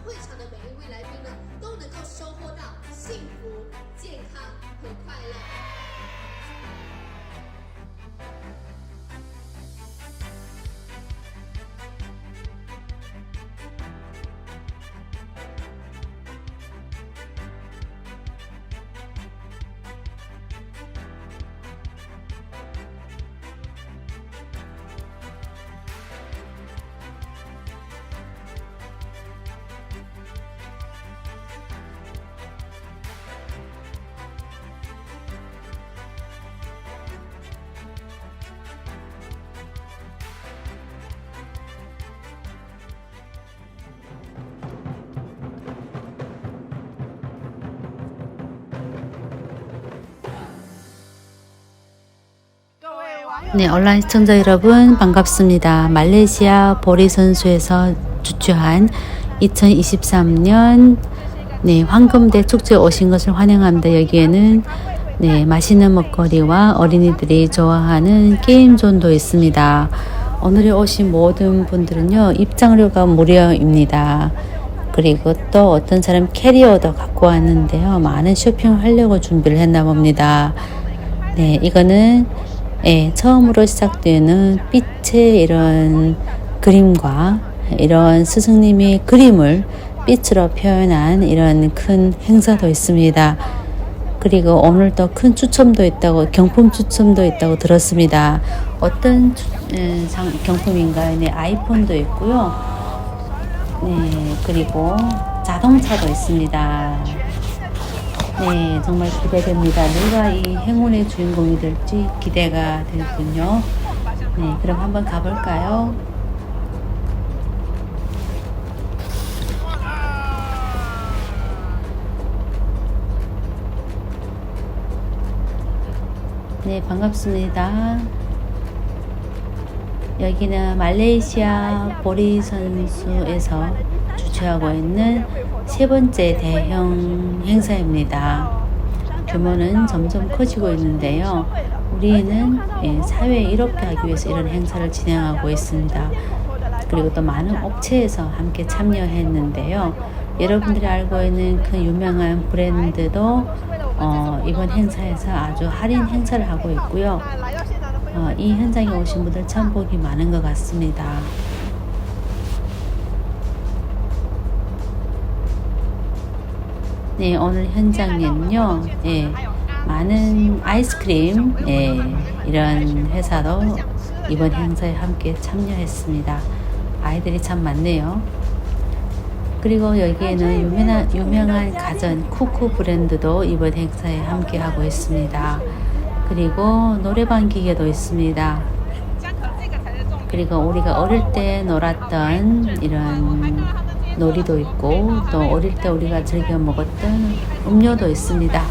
会场的每一位来宾呢，都能够收获到幸福、健康和快乐。네, 온라인 시청자 여러분 반갑습니다. 말레이시아 보리 선수에서 주최한 2023년 황금대 축제에 오신 것을 환영합니다. 여기에는 맛있는 먹거리와 어린이들이 좋아하는 게임존도 있습니다. 오늘 오신 모든 분들은요, 입장료가 무료입니다. 그리고 또 어떤 사람 캐리어도 갖고 왔는데요, 많은 쇼핑을 하려고 준비를 했나 봅니다. 네, 이거는 처음으로 시작되는 빛의 이런 그림과 이런 스승님이 그림을 빛으로 표현한 이런 큰 행사도 있습니다. 그리고 오늘 또 큰 추첨도 있다고, 경품 추첨도 있다고 들었습니다. 어떤 경품인가요? 네, 아이폰도 있고요. 네, 그리고 자동차도 있습니다. 네, 정말 기대됩니다. 누가 이 행운의 주인공이 될지 기대가 되군요. 네, 그럼 한번 가볼까요? 네, 반갑습니다. 여기는 말레이시아 보리 선수에서 주최하고 있는 세 번째 대형 행사입니다. 규모는 점점 커지고 있는데요. 우리는 사회에 이롭게 하기 위해서 이런 행사를 진행하고 있습니다. 그리고 또 많은 업체에서 함께 참여했는데요. 여러분들이 알고 있는 그 유명한 브랜드도 이번 행사에서 아주 할인 행사를 하고 있고요. 이 현장에 오신 분들 참 복이 많은 것 같습니다. 네, 오늘 현장에는요, 많은 아이스크림, 이런 회사도 이번 행사에 함께 참여했습니다. 아이들이 참 많네요. 그리고 여기에는 유명한 가전 쿠쿠 브랜드도 이번 행사에 함께 하고 있습니다. 그리고 노래방 기계도 있습니다. 그리고 우리가 어릴 때 놀았던 이런 놀이도 있고, 또 어릴 때 우리가 즐겨 먹었던 음료도 있습니다.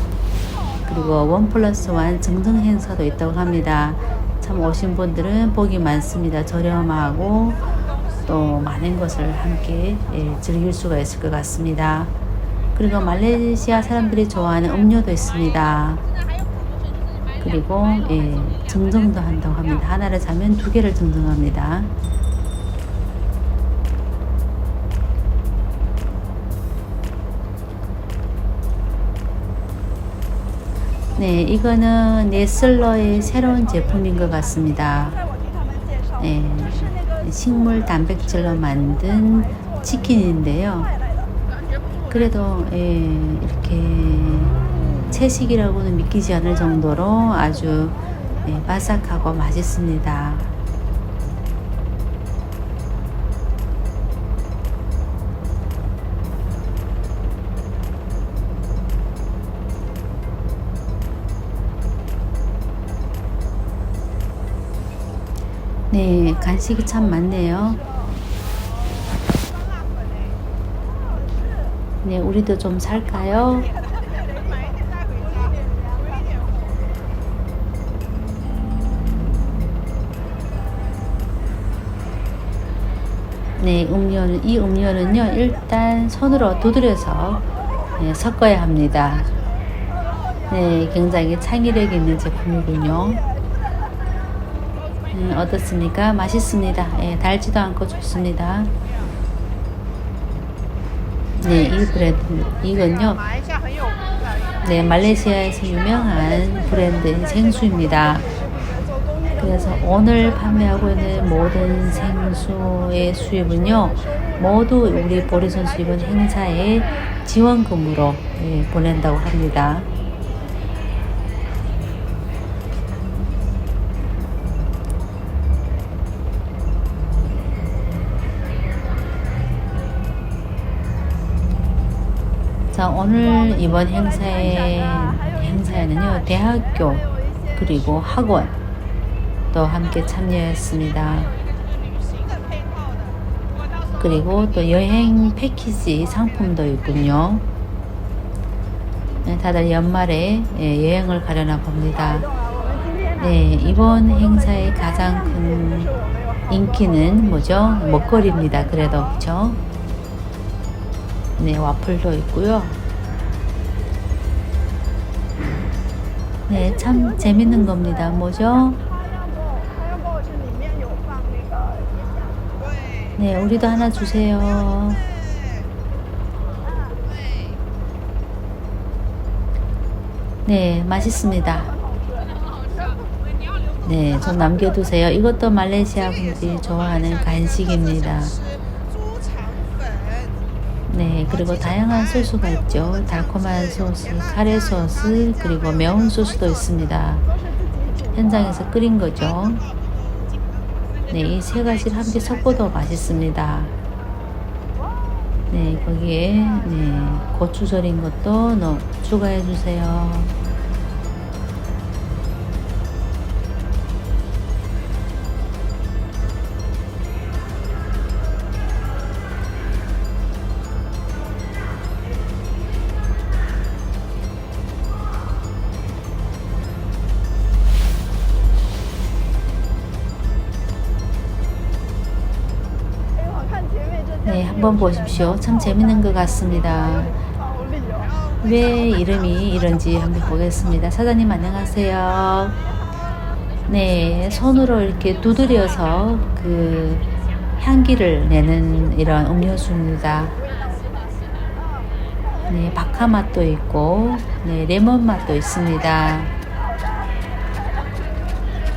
그리고 1+1 증정 행사도 있다고 합니다. 참 오신 분들은 복이 많습니다. 저렴하고 또 많은 것을 함께 즐길 수가 있을 것 같습니다. 그리고 말레이시아 사람들이 좋아하는 음료도 있습니다. 그리고 증정도 한다고 합니다. 하나를 사면 2개를 증정합니다. 네, 이거는 네슬러의 새로운 제품인 것 같습니다. 식물 단백질로 만든 치킨인데요. 그래도 이렇게 채식이라고는 믿기지 않을 정도로 아주 바삭하고 맛있습니다. 네, 간식이 참 많네요. 네, 우리도 좀 살까요? 네, 이 음료는요, 일단 손으로 두드려서 섞어야 합니다. 네, 굉장히 창의력 있는 제품이군요. 어떻습니까? 맛있습니다. 달지도 않고 좋습니다. 네, 이 브랜드 이건요. 네, 말레이시아에서 유명한 브랜드인 생수입니다. 그래서 오늘 판매하고 있는 모든 생수의 수입은요, 모두 우리 보리 선수 이번 행사에 지원금으로 보낸다고 합니다. 자, 오늘 이번 행사에는요, 대학교 그리고 학원 또 함께 참여했습니다. 그리고 또 여행 패키지 상품도 있군요. 네, 다들 연말에 여행을 가려나 봅니다. 네, 이번 행사의 가장 큰 인기는 뭐죠? 먹거리입니다. 그래도 그렇죠? 네, 와플도 있고요. 네, 참 재밌는 겁니다. 뭐죠? 네, 우리도 하나 주세요. 네, 맛있습니다. 네, 좀 남겨두세요. 이것도 말레이시아 분들이 좋아하는 간식입니다. 네, 그리고 다양한 소스가 있죠. 달콤한 소스, 카레 소스, 그리고 매운 소스도 있습니다. 현장에서 끓인 거죠. 네, 이 세 가지를 함께 섞어도 맛있습니다. 네, 거기에 고추 절인 것도 추가해 주세요. 네, 한번 보십시오. 참 재밌는 것 같습니다. 왜 이름이 이런지 한번 보겠습니다. 사장님 안녕하세요. 네, 손으로 이렇게 두드려서 그 향기를 내는 이런 음료수입니다. 네, 바카 맛도 있고, 네, 레몬 맛도 있습니다.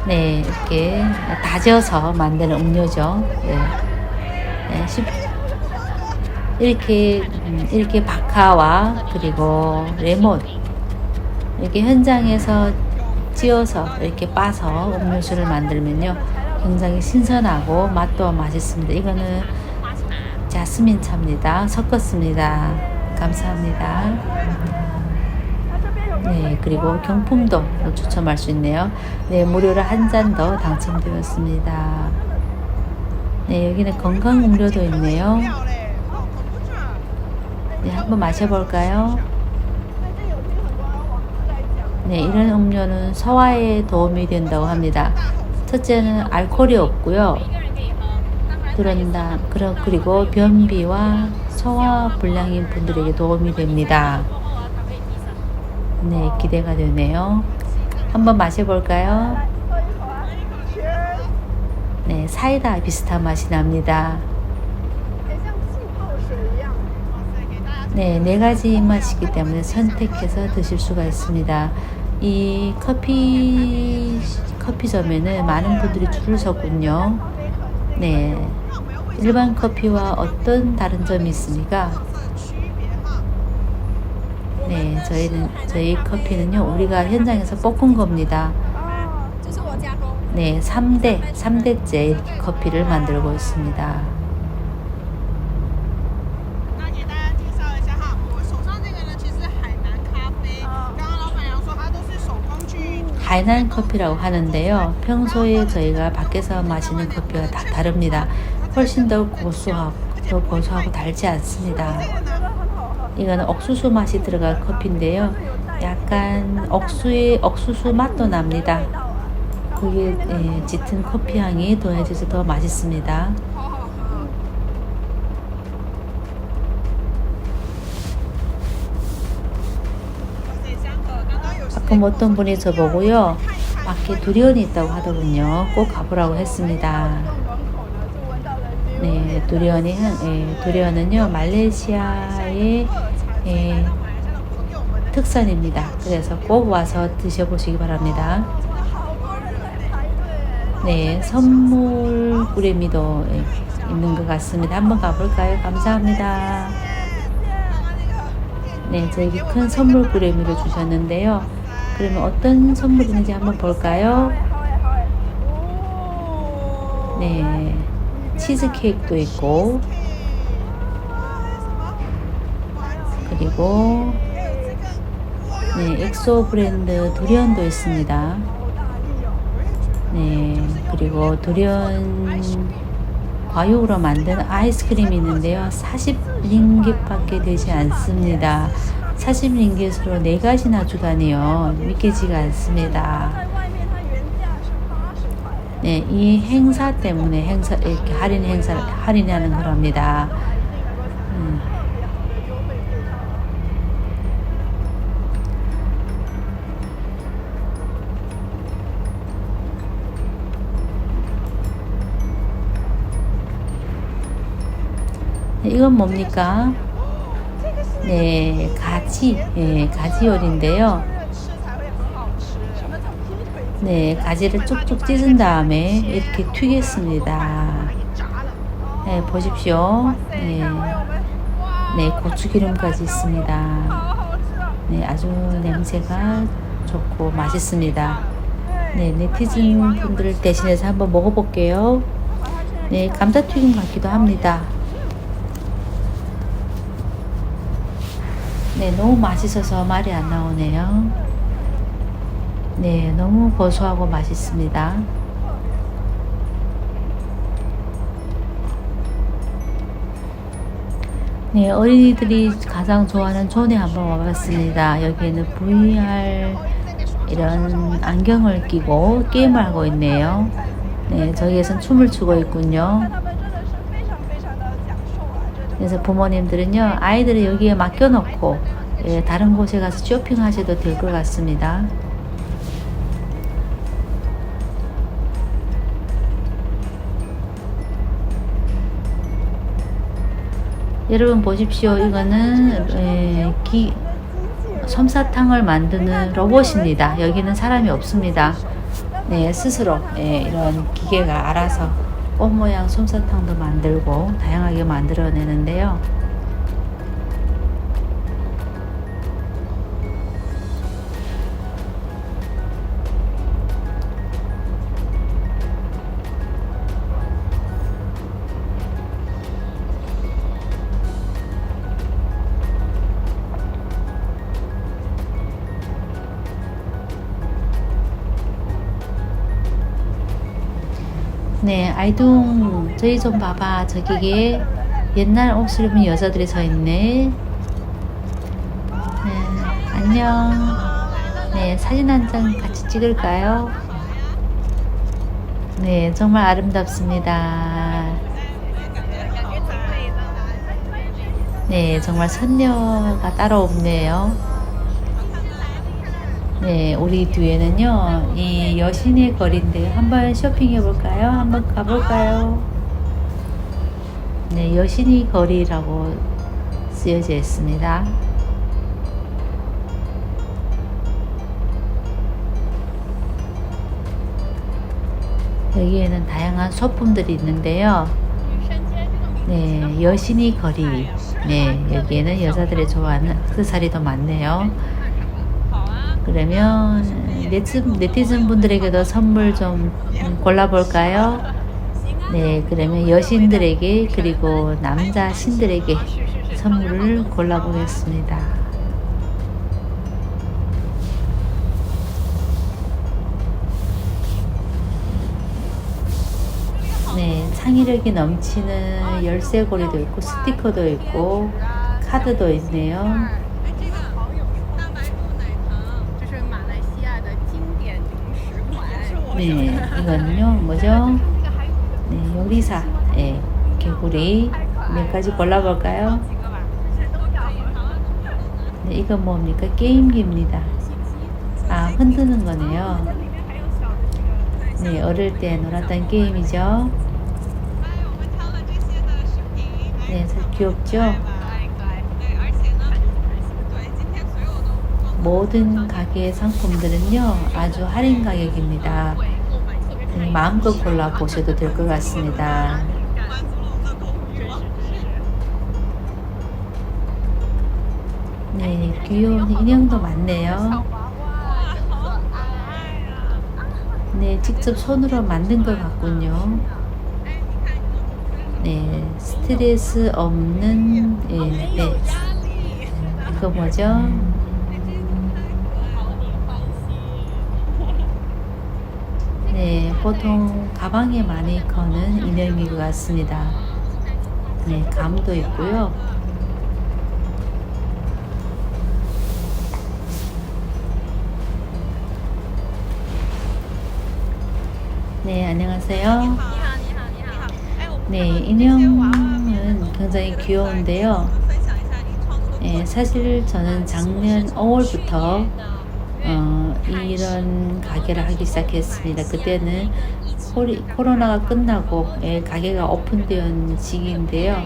네, 이렇게 다져서 만드는 음료죠. 네. 네, 이렇게 바카와 그리고 레몬 이렇게 현장에서 찧어서 이렇게 빠서 음료수를 만들면요 굉장히 신선하고 맛도 맛있습니다. 이거는 자스민 차입니다. 섞었습니다. 감사합니다. 네, 그리고 경품도 추첨할 수 있네요. 네, 무료로 한 잔 더 당첨되었습니다. 네, 여기는 건강 음료도 있네요. 네, 한번 마셔볼까요? 네, 이런 음료는 소화에 도움이 된다고 합니다. 첫째는 알코올이 없고요. 그리고 변비와 소화 불량인 분들에게 도움이 됩니다. 네, 기대가 되네요. 한번 마셔볼까요? 네, 사이다 비슷한 맛이 납니다. 네, 네 가지 입맛이기 때문에 선택해서 드실 수가 있습니다. 이 커피점에는 많은 분들이 줄을 섰군요. 네, 일반 커피와 어떤 다른 점이 있습니까? 네, 저희 커피는요, 우리가 현장에서 볶은 겁니다. 네, 3대째 커피를 만들고 있습니다. 하이난 커피라고 하는데요. 평소에 저희가 밖에서 마시는 커피와 다 다릅니다. 훨씬 더 고소하고 달지 않습니다. 이거는 옥수수 맛이 들어간 커피인데요. 약간 옥수수 맛도 납니다. 그게 짙은 커피 향이 더해져서 더 맛있습니다. 가끔 어떤 분이 저보고요, 밖에 두리안이 있다고 하더군요. 꼭 가보라고 했습니다. 네, 두리안은요 말레이시아의 특산입니다. 그래서 꼭 와서 드셔보시기 바랍니다. 네, 선물 꾸러미도 있는 것 같습니다. 한번 가볼까요? 감사합니다. 네, 저에게 큰 선물 꾸러미를 주셨는데요. 그러면 어떤 선물인지 한번 볼까요? 네, 치즈케이크도 있고, 그리고 네, 엑소 브랜드 두리안도 있습니다. 네, 그리고 두리안 과육으로 만든 아이스크림이 있는데요. 40링깃밖에 되지 않습니다. 40링깃으로 4가지나 주다니요. 믿기지가 않습니다. 네, 이 행사 때문에 이렇게 할인하는 거랍니다. 이건 뭡니까? 네, 가지 요리인데요. 네, 가지를 쭉쭉 찢은 다음에 이렇게 튀겼습니다. 네, 보십시오. 네, 네, 고추기름까지 있습니다. 네, 아주 냄새가 좋고 맛있습니다. 네, 네티즌 분들 대신해서 한번 먹어볼게요. 네, 감자튀김 같기도 합니다. 네, 너무 맛있어서 말이 안 나오네요. 네, 너무 고소하고 맛있습니다. 네, 어린이들이 가장 좋아하는 존에 한번 와봤습니다. 여기에는 VR 이런 안경을 끼고 게임을 하고 있네요. 네, 저기에선 춤을 추고 있군요. 그래서 부모님들은요, 아이들을 여기에 맡겨놓고 다른 곳에 가서 쇼핑하셔도 될 것 같습니다. 여러분 보십시오. 이거는 솜사탕을 만드는 로봇입니다. 여기는 사람이 없습니다. 네, 스스로 이런 기계가 알아서 꽃 모양 솜사탕도 만들고 다양하게 만들어내는데요. 네, 아이둥, 저희 좀 봐봐. 저기에 옛날 옷을 입은 여자들이 서 있네. 네, 안녕. 네, 사진 한 장 같이 찍을까요? 네, 정말 아름답습니다. 네, 정말 선녀가 따로 없네요. 네, 우리 뒤에는요, 이 여신의 거리인데 한번 쇼핑해 볼까요? 한번 가볼까요? 네, 여신의 거리라고 쓰여져 있습니다. 여기에는 다양한 소품들이 있는데요. 네, 여신의 거리. 네, 여기에는 여자들이 좋아하는 액세서리도 많네요. 그러면 네티즌 분들에게도 선물 좀 골라볼까요? 네, 그러면 여신들에게 그리고 남자 신들에게 선물을 골라보겠습니다. 네, 창의력이 넘치는 열쇠고리도 있고 스티커도 있고 카드도 있네요. 네, 이거는요, 뭐죠? 네, 요리사, 개구리 몇 가지 골라볼까요? 네, 이건 뭡니까? 게임기입니다. 아, 흔드는 거네요. 네, 어릴 때 놀았던 게임이죠. 귀엽죠? 모든 가게의 상품들은요 아주 할인 가격입니다. 마음껏 골라 보셔도 될 것 같습니다. 네, 귀여운 인형도 많네요. 네, 직접 손으로 만든 것 같군요. 네, 스트레스 없는 네, 이거 뭐죠? 네, 보통 가방에 많이 거는 인형인 것 같습니다. 네, 감도 있고요. 네, 안녕하세요. 네, 인형은 굉장히 귀여운데요. 네, 사실 저는 작년 5월부터 이런 가게를 하기 시작했습니다. 그때는 코로나가 끝나고 가게가 오픈된 시기인데요.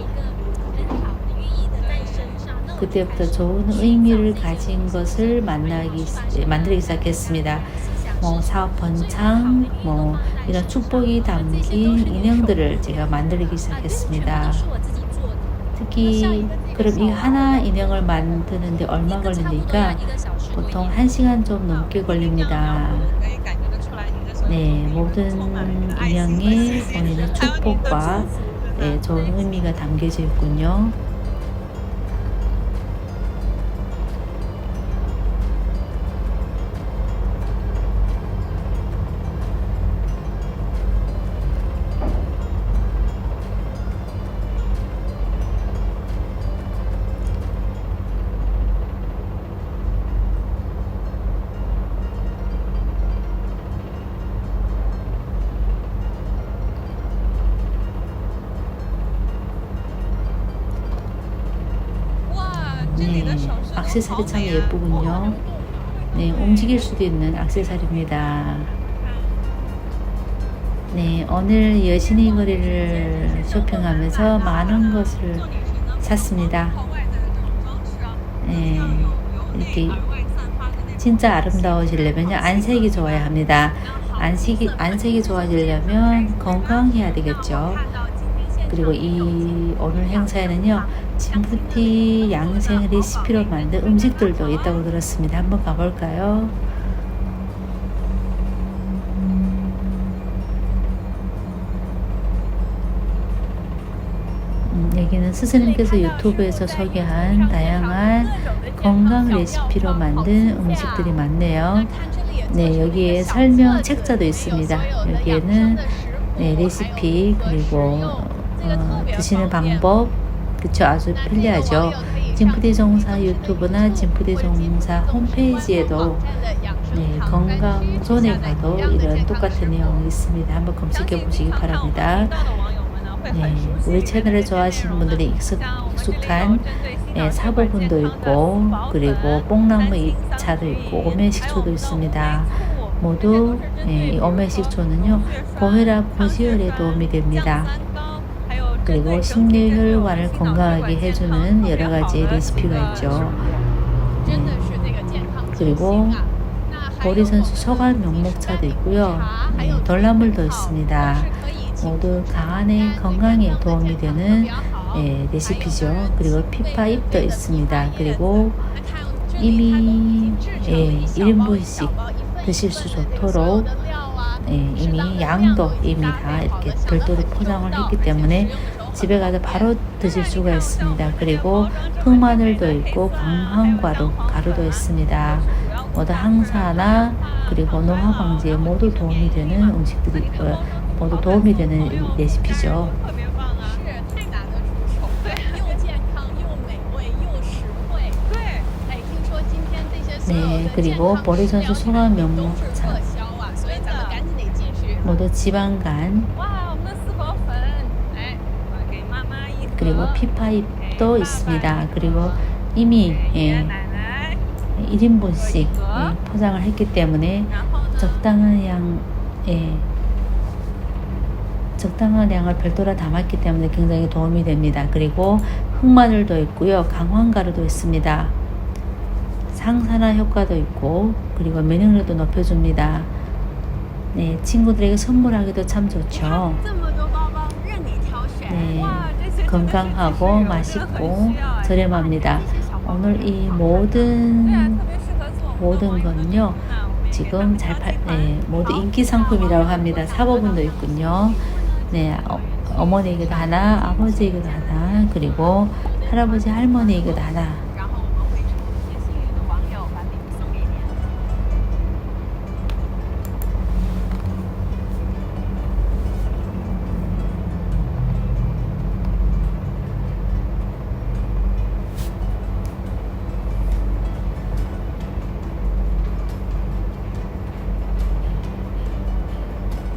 그때부터 좋은 의미를 가진 것을 만들기 시작했습니다. 뭐 사업 번창, 뭐 이런 축복이 담긴 인형들을 제가 만들기 시작했습니다. 특히 그럼 이 하나 인형을 만드는데 얼마 걸리니까 보통 1시간 좀 넘게 걸립니다. 네, 모든 인형에 보이는 축복과 좋은 의미가 담겨져 있군요. 네, 액세서리 참 예쁘군요. 네, 움직일 수도 있는 액세서리입니다. 네, 오늘 여신의 거리를 쇼핑하면서 많은 것을 샀습니다. 네, 이렇게 진짜 아름다워지려면 안색이 좋아야 합니다. 안색이 좋아지려면 건강해야 되겠죠. 그리고 이 오늘 행사에는요 진푸티 양생 레시피로 만든 음식들도 있다고 들었습니다. 한번 가볼까요? 여기는 스승님께서 유튜브에서 소개한 다양한 건강 레시피로 만든 음식들이 많네요. 네, 여기에 설명 책자도 있습니다. 여기에는 레시피 그리고 드시는 방법, 그쵸, 아주 편리하죠. 진푸디 종사 유튜브나 진푸디 종사 홈페이지에도 건강존에 가도 이런 똑같은 내용이 있습니다. 한번 검색해 보시기 바랍니다. 네, 우리 채널을 좋아하시는 분들이 익숙한 사부분도 있고, 그리고 뽕나무 잎차도 있고, 오메식초도 있습니다. 모두 이 오메식초는요 고혈압, 고지혈에 도움이 됩니다. 그리고 심뇌혈관을 건강하게 해주는 여러 가지 레시피가 있죠. 그리고 보리선수 소관 명목차도 있고요. 돌나물도 있습니다. 모두 강한의 건강에 도움이 되는 레시피죠. 그리고 피파잎도 있습니다. 그리고 이미 1인분씩 드실 수 좋도록 이미 양도 이미 다 이렇게 별도로 포장을 했기 때문에 집에 가서 바로 드실 수가 있습니다. 그리고 흑마늘도 있고 강황가루도 있습니다. 모두 항산화 그리고 노화 방지에 모두 도움이 되는 음식들이 모두 도움이 되는 레시피죠. 네, 그리고 보리선수 소감 명목차 모두 지방간 그리고 피파잎도 있습니다. 그리고 이미 1인분씩 포장을 했기 때문에 적당한 양을 별도로 담았기 때문에 굉장히 도움이 됩니다. 그리고 흑마늘도 있고요. 강황가루도 있습니다. 상산화 효과도 있고 그리고 면역력도 높여줍니다. 네, 친구들에게 선물하기도 참 좋죠. 네, 건강하고 맛있고 저렴합니다. 오늘 이 모든 건요 지금 모두 인기 상품이라고 합니다. 사모분도 있군요. 네, 어머니에게도 하나, 아버지에게도 하나, 그리고 할아버지 할머니에게도 하나.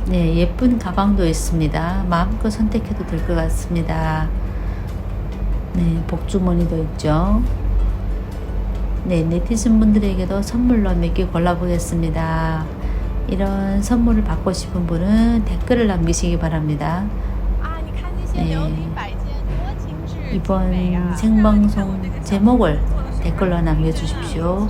네, 예쁜 가방도 있습니다. 마음껏 선택해도 될 것 같습니다. 네, 복주머니도 있죠. 네, 네티즌 분들에게도 선물로 몇 개 골라보겠습니다. 이런 선물을 받고 싶은 분은 댓글을 남기시기 바랍니다. 네, 이번 생방송 제목을 댓글로 남겨주십시오.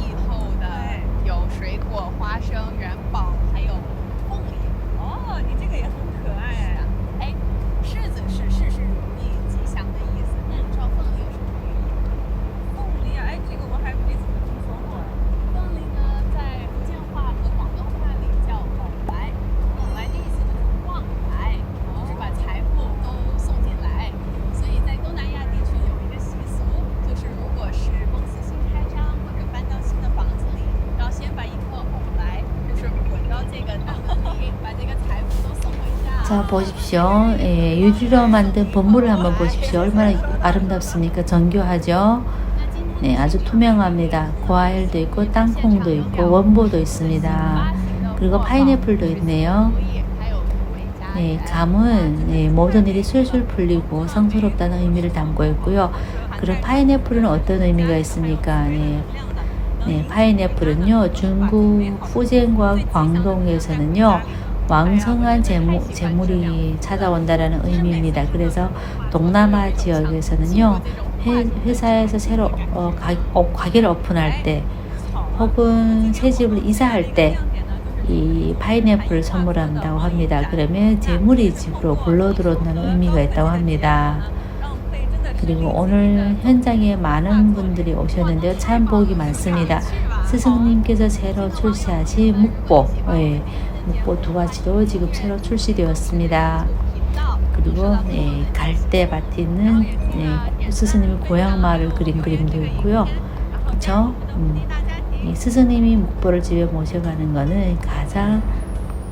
자, 보십시오. 예, 유리로 만든 본물을 한번 보십시오. 얼마나 아름답습니까? 정교하죠? 네, 아주 투명합니다. 과일도 있고 땅콩도 있고 원보도 있습니다. 그리고 파인애플도 있네요. 네, 감은 모든 일이 술술 풀리고 성스럽다는 의미를 담고 있고요. 그리고 파인애플은 어떤 의미가 있습니까? 네, 파인애플은요, 중국 후젠과 광동에서는요, 왕성한 재물이 찾아온다라는 의미입니다. 그래서 동남아 지역에서는요, 회사에서 새로 가게를 오픈할 때 혹은 새 집을 이사할 때 이 파인애플을 선물한다고 합니다. 그러면 재물이 집으로 굴러 들어온다는 의미가 있다고 합니다. 그리고 오늘 현장에 많은 분들이 오셨는데요. 참 복이 많습니다. 스승님께서 새로 출시하신 묵보, 묵보 2가지도 지금 새로 출시되었습니다. 그리고 갈대밭에 있는 스승님의 고향 마을을 그린 그림도 있고요. 그쵸? 스승님이 묵보를 집에 모셔가는 것은 가장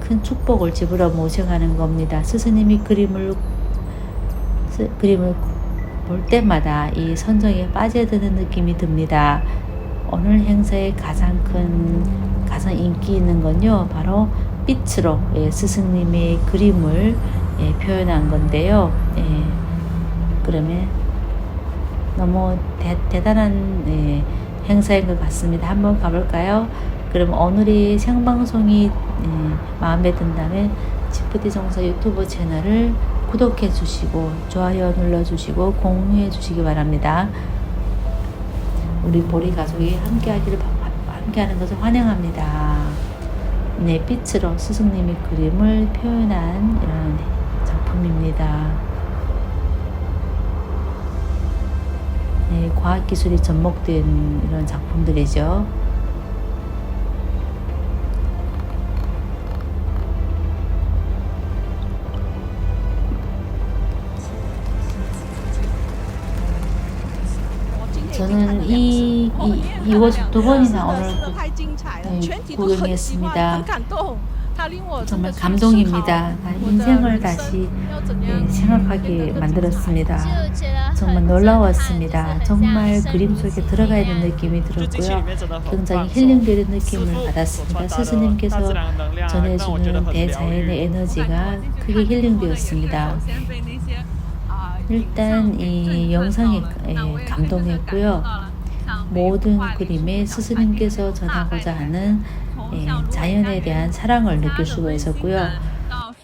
큰 축복을 집으로 모셔가는 겁니다. 스승님이 그림을 볼 때마다 이 선정에 빠져드는 느낌이 듭니다. 오늘 행사의 가장 인기 있는 건요, 바로 빛으로 스승님의 그림을 표현한 건데요. 그러면 너무 대단한 행사인 것 같습니다. 한번 가볼까요? 그럼 오늘의 생방송이 마음에 든다면 지프티 정서 유튜브 채널을 구독해 주시고 좋아요 눌러 주시고 공유해 주시기 바랍니다. 우리 보리 가족이 함께하는 것을 환영합니다. 네, 빛으로 스승님의 그림을 표현한 이런 작품입니다. 네, 과학기술이 접목된 이런 작품들이죠. 저는 이곳 2번이나 오늘 구경했습니다. 정말 감동입니다. 인생을 다시 생각하게 만들었습니다. 정말 놀라웠습니다. 정말 그림 속에 들어가 있는 느낌이 들었고요. 굉장히 힐링되는 느낌을 받았습니다. 스승님께서 전해주는 대자연의 에너지가 크게 힐링되었습니다. 일단 이 영상에 감동했고요. 모든 그림에 스승님께서 전하고자 하는 자연에 대한 사랑을 느낄 수가 있었고요.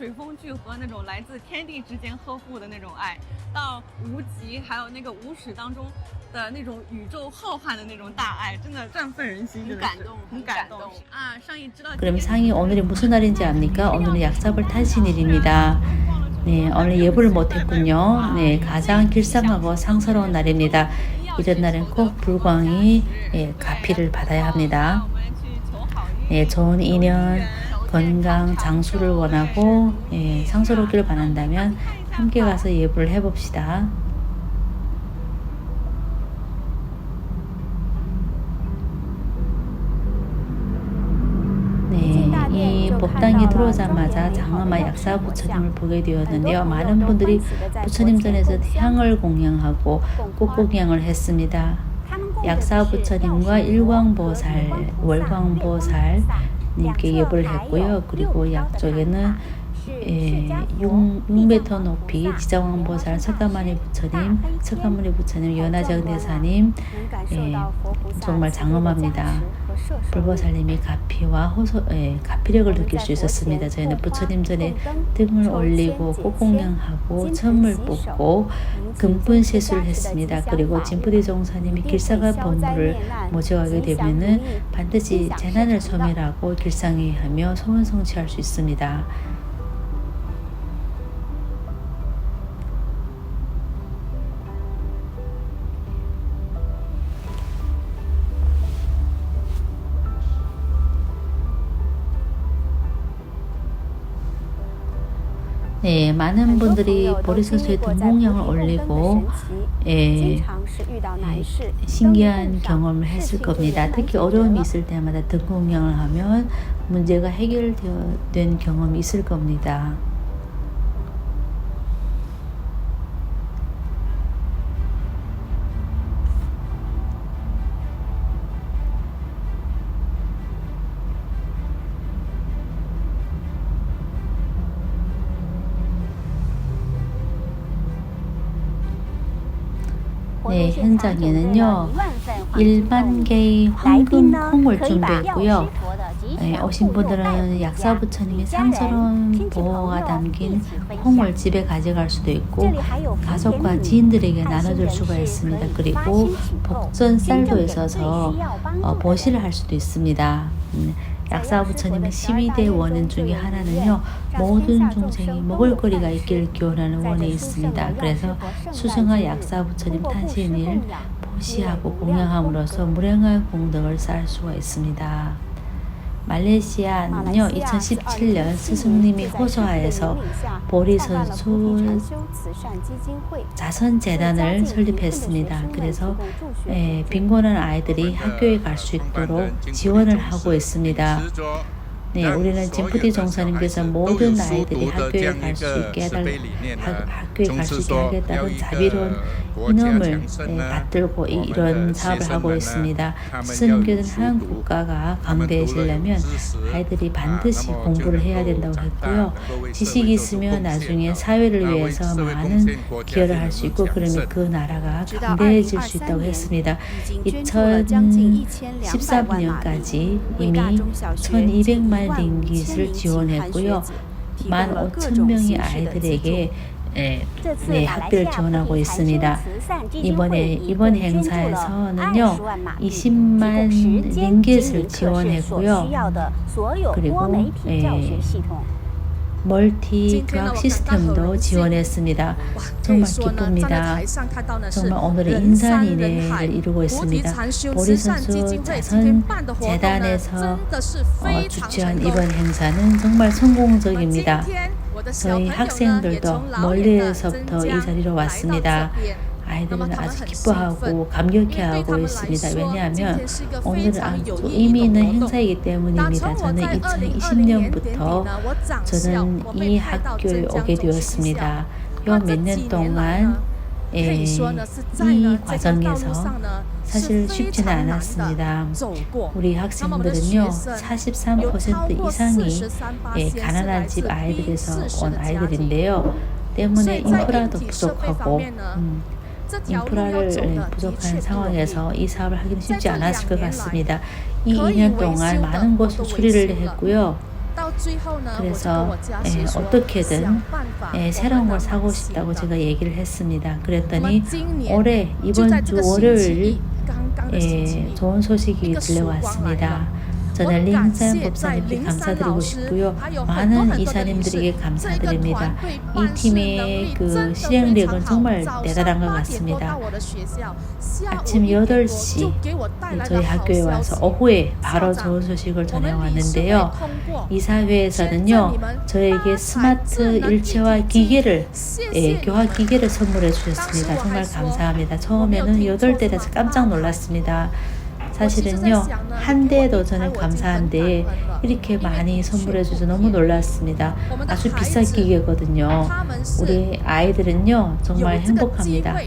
水风剧和那种来自天地之间呵护的那种爱，到无极还有那个无始当中的那种宇宙浩瀚的那种大爱，真的振奋人心，很感动，很感动啊！上一知道 그럼 상이 오늘이 무슨 날인지 압니까? 오늘은 약삽을 타신 일입니다. 네, 오늘 예불을 못했군요. 네, 가장 길상하고 상스러운 날입니다. 이런 날은 꼭 불광이 가피를 받아야 합니다. 네, 좋은 인연, 건강, 장수를 원하고 상스럽기를 바란다면 함께 가서 예불을 해봅시다. 이 법당에 들어오자마자 장엄한 약사 부처님을 보게 되었는데요. 많은 분들이 부처님 전에서 향을 공양하고 꽃공양을 했습니다. 약사 부처님과 일광보살, 월광보살님께 예불을 했고요. 그리고 약쪽에는 6m 높이 지자왕보살, 석가모니 부처님, 연화정대사님 정말 장엄합니다. 불보살님이 가피력을 느낄 수 있었습니다. 저희는 부처님 전에 등을 올리고 꽃공양하고 천물 뽑고 금분세수를 했습니다. 그리고 진푸디 종사님이 길상할 법물을 모셔가게 되면은 반드시 재난을 소멸하고 길상회하며 소원 성취할 수 있습니다. 네, 많은 분들이 보리선수에 등공양을 올리고 신기한 경험을 했을 겁니다. 특히 어려움이 있을 때마다 등공양을 하면 문제가 해결된 경험이 있을 겁니다. 네, 현장에는요, 일반계의 황금 콩을 준비했고요. 오신 분들은 약사 부처님의 상스러운 보호가 담긴 콩을 집에 가져갈 수도 있고 가족과 지인들에게 나눠줄 수가 있습니다. 그리고 복전 쌀도 있어서 보시를 할 수도 있습니다. 약사 부처님의 12대 원인 중에 하나는요, 모든 중생이 먹을거리가 있기를 기원하는 원이 있습니다. 그래서 수승화 약사 부처님 탄신일 보시하고 공양함으로써 무량한 공덕을 쌓을 수가 있습니다. 말레이시아는요, 2017년 스승님이 호소하에서 보리선수 자선재단을 설립했습니다. 그래서 빈곤한 아이들이 학교에 갈 수 있도록 지원을 하고 있습니다. 네, 우리는 진푸디 종사님께서 모든 아이들이 학교에 갈 수 있게 하겠다는 자비로운 이념을 받들고 이런 사업을 하고 있습니다. 스승님께서는 한 국가가 강대해지려면 아이들이 반드시 공부를 해야 된다고 했고요. 지식이 있으면 나중에 사회를 위해서 많은 기여를 할 수 있고 그러면 그 나라가 강대해질 수 있다고 했습니다. 2013년까지 이미 1200만 링깃을 지원했고요. 15,000명의 아이들에게 학비를 지원하고 있습니다. 이번 행사에서는요, 20만 링깃을 지원했고요. 그리고 멀티 교학 시스템도 지원했습니다. 정말 기쁩니다. 정말 오늘은 인산인해를 이루고 있습니다. 보리선수 자선재단에서 주최한 이번 행사는 정말 성공적입니다. 저희 학생들도 멀리에서부터 이 자리로 왔습니다. 아이들은 아주 기뻐하고 감격해하고 있습니다. 왜냐하면 오늘은 아주 의미 있는 행사이기 때문입니다. 저는 2020년부터 저는 이 학교에 오게 되었습니다. 요 몇 년 동안 이 과정에서 사실 쉽지는 않았습니다. 우리 학생들은요, 43% 이상이 가난한 집 아이들에서 온 아이들인데요. 때문에 인프라도 부족하고 인프라를 부족한 상황에서 이 사업을 하기는 쉽지 않았을 것 같습니다. 이 2년 동안 많은 곳을 수리를 했고요. 그래서 어떻게든 새로운 걸 사고 싶다고 제가 얘기를 했습니다. 그랬더니 올해 이번 주 월요일 좋은 소식이 들려왔습니다. 저는 링산 법사님께 감사드리고 싶고요. 많은 이사님들에게 감사드립니다. 이 팀의 그 실행력은 정말 대단한 것 같습니다. 아침 8시 저희 학교에 와서 오후에 바로 좋은 소식을 전해왔는데요. 이사회에서는요, 저에게 스마트 일체화 기계를, 교화 기계를 선물해 주셨습니다. 정말 감사합니다. 처음에는 8대라서 깜짝 놀랐습니다. 사실은요, 한 대도 저는 감사한데 이렇게 많이 선물해 주셔서 너무 놀랐습니다. 아주 비싼 기계거든요. 우리 아이들은요, 정말 행복합니다.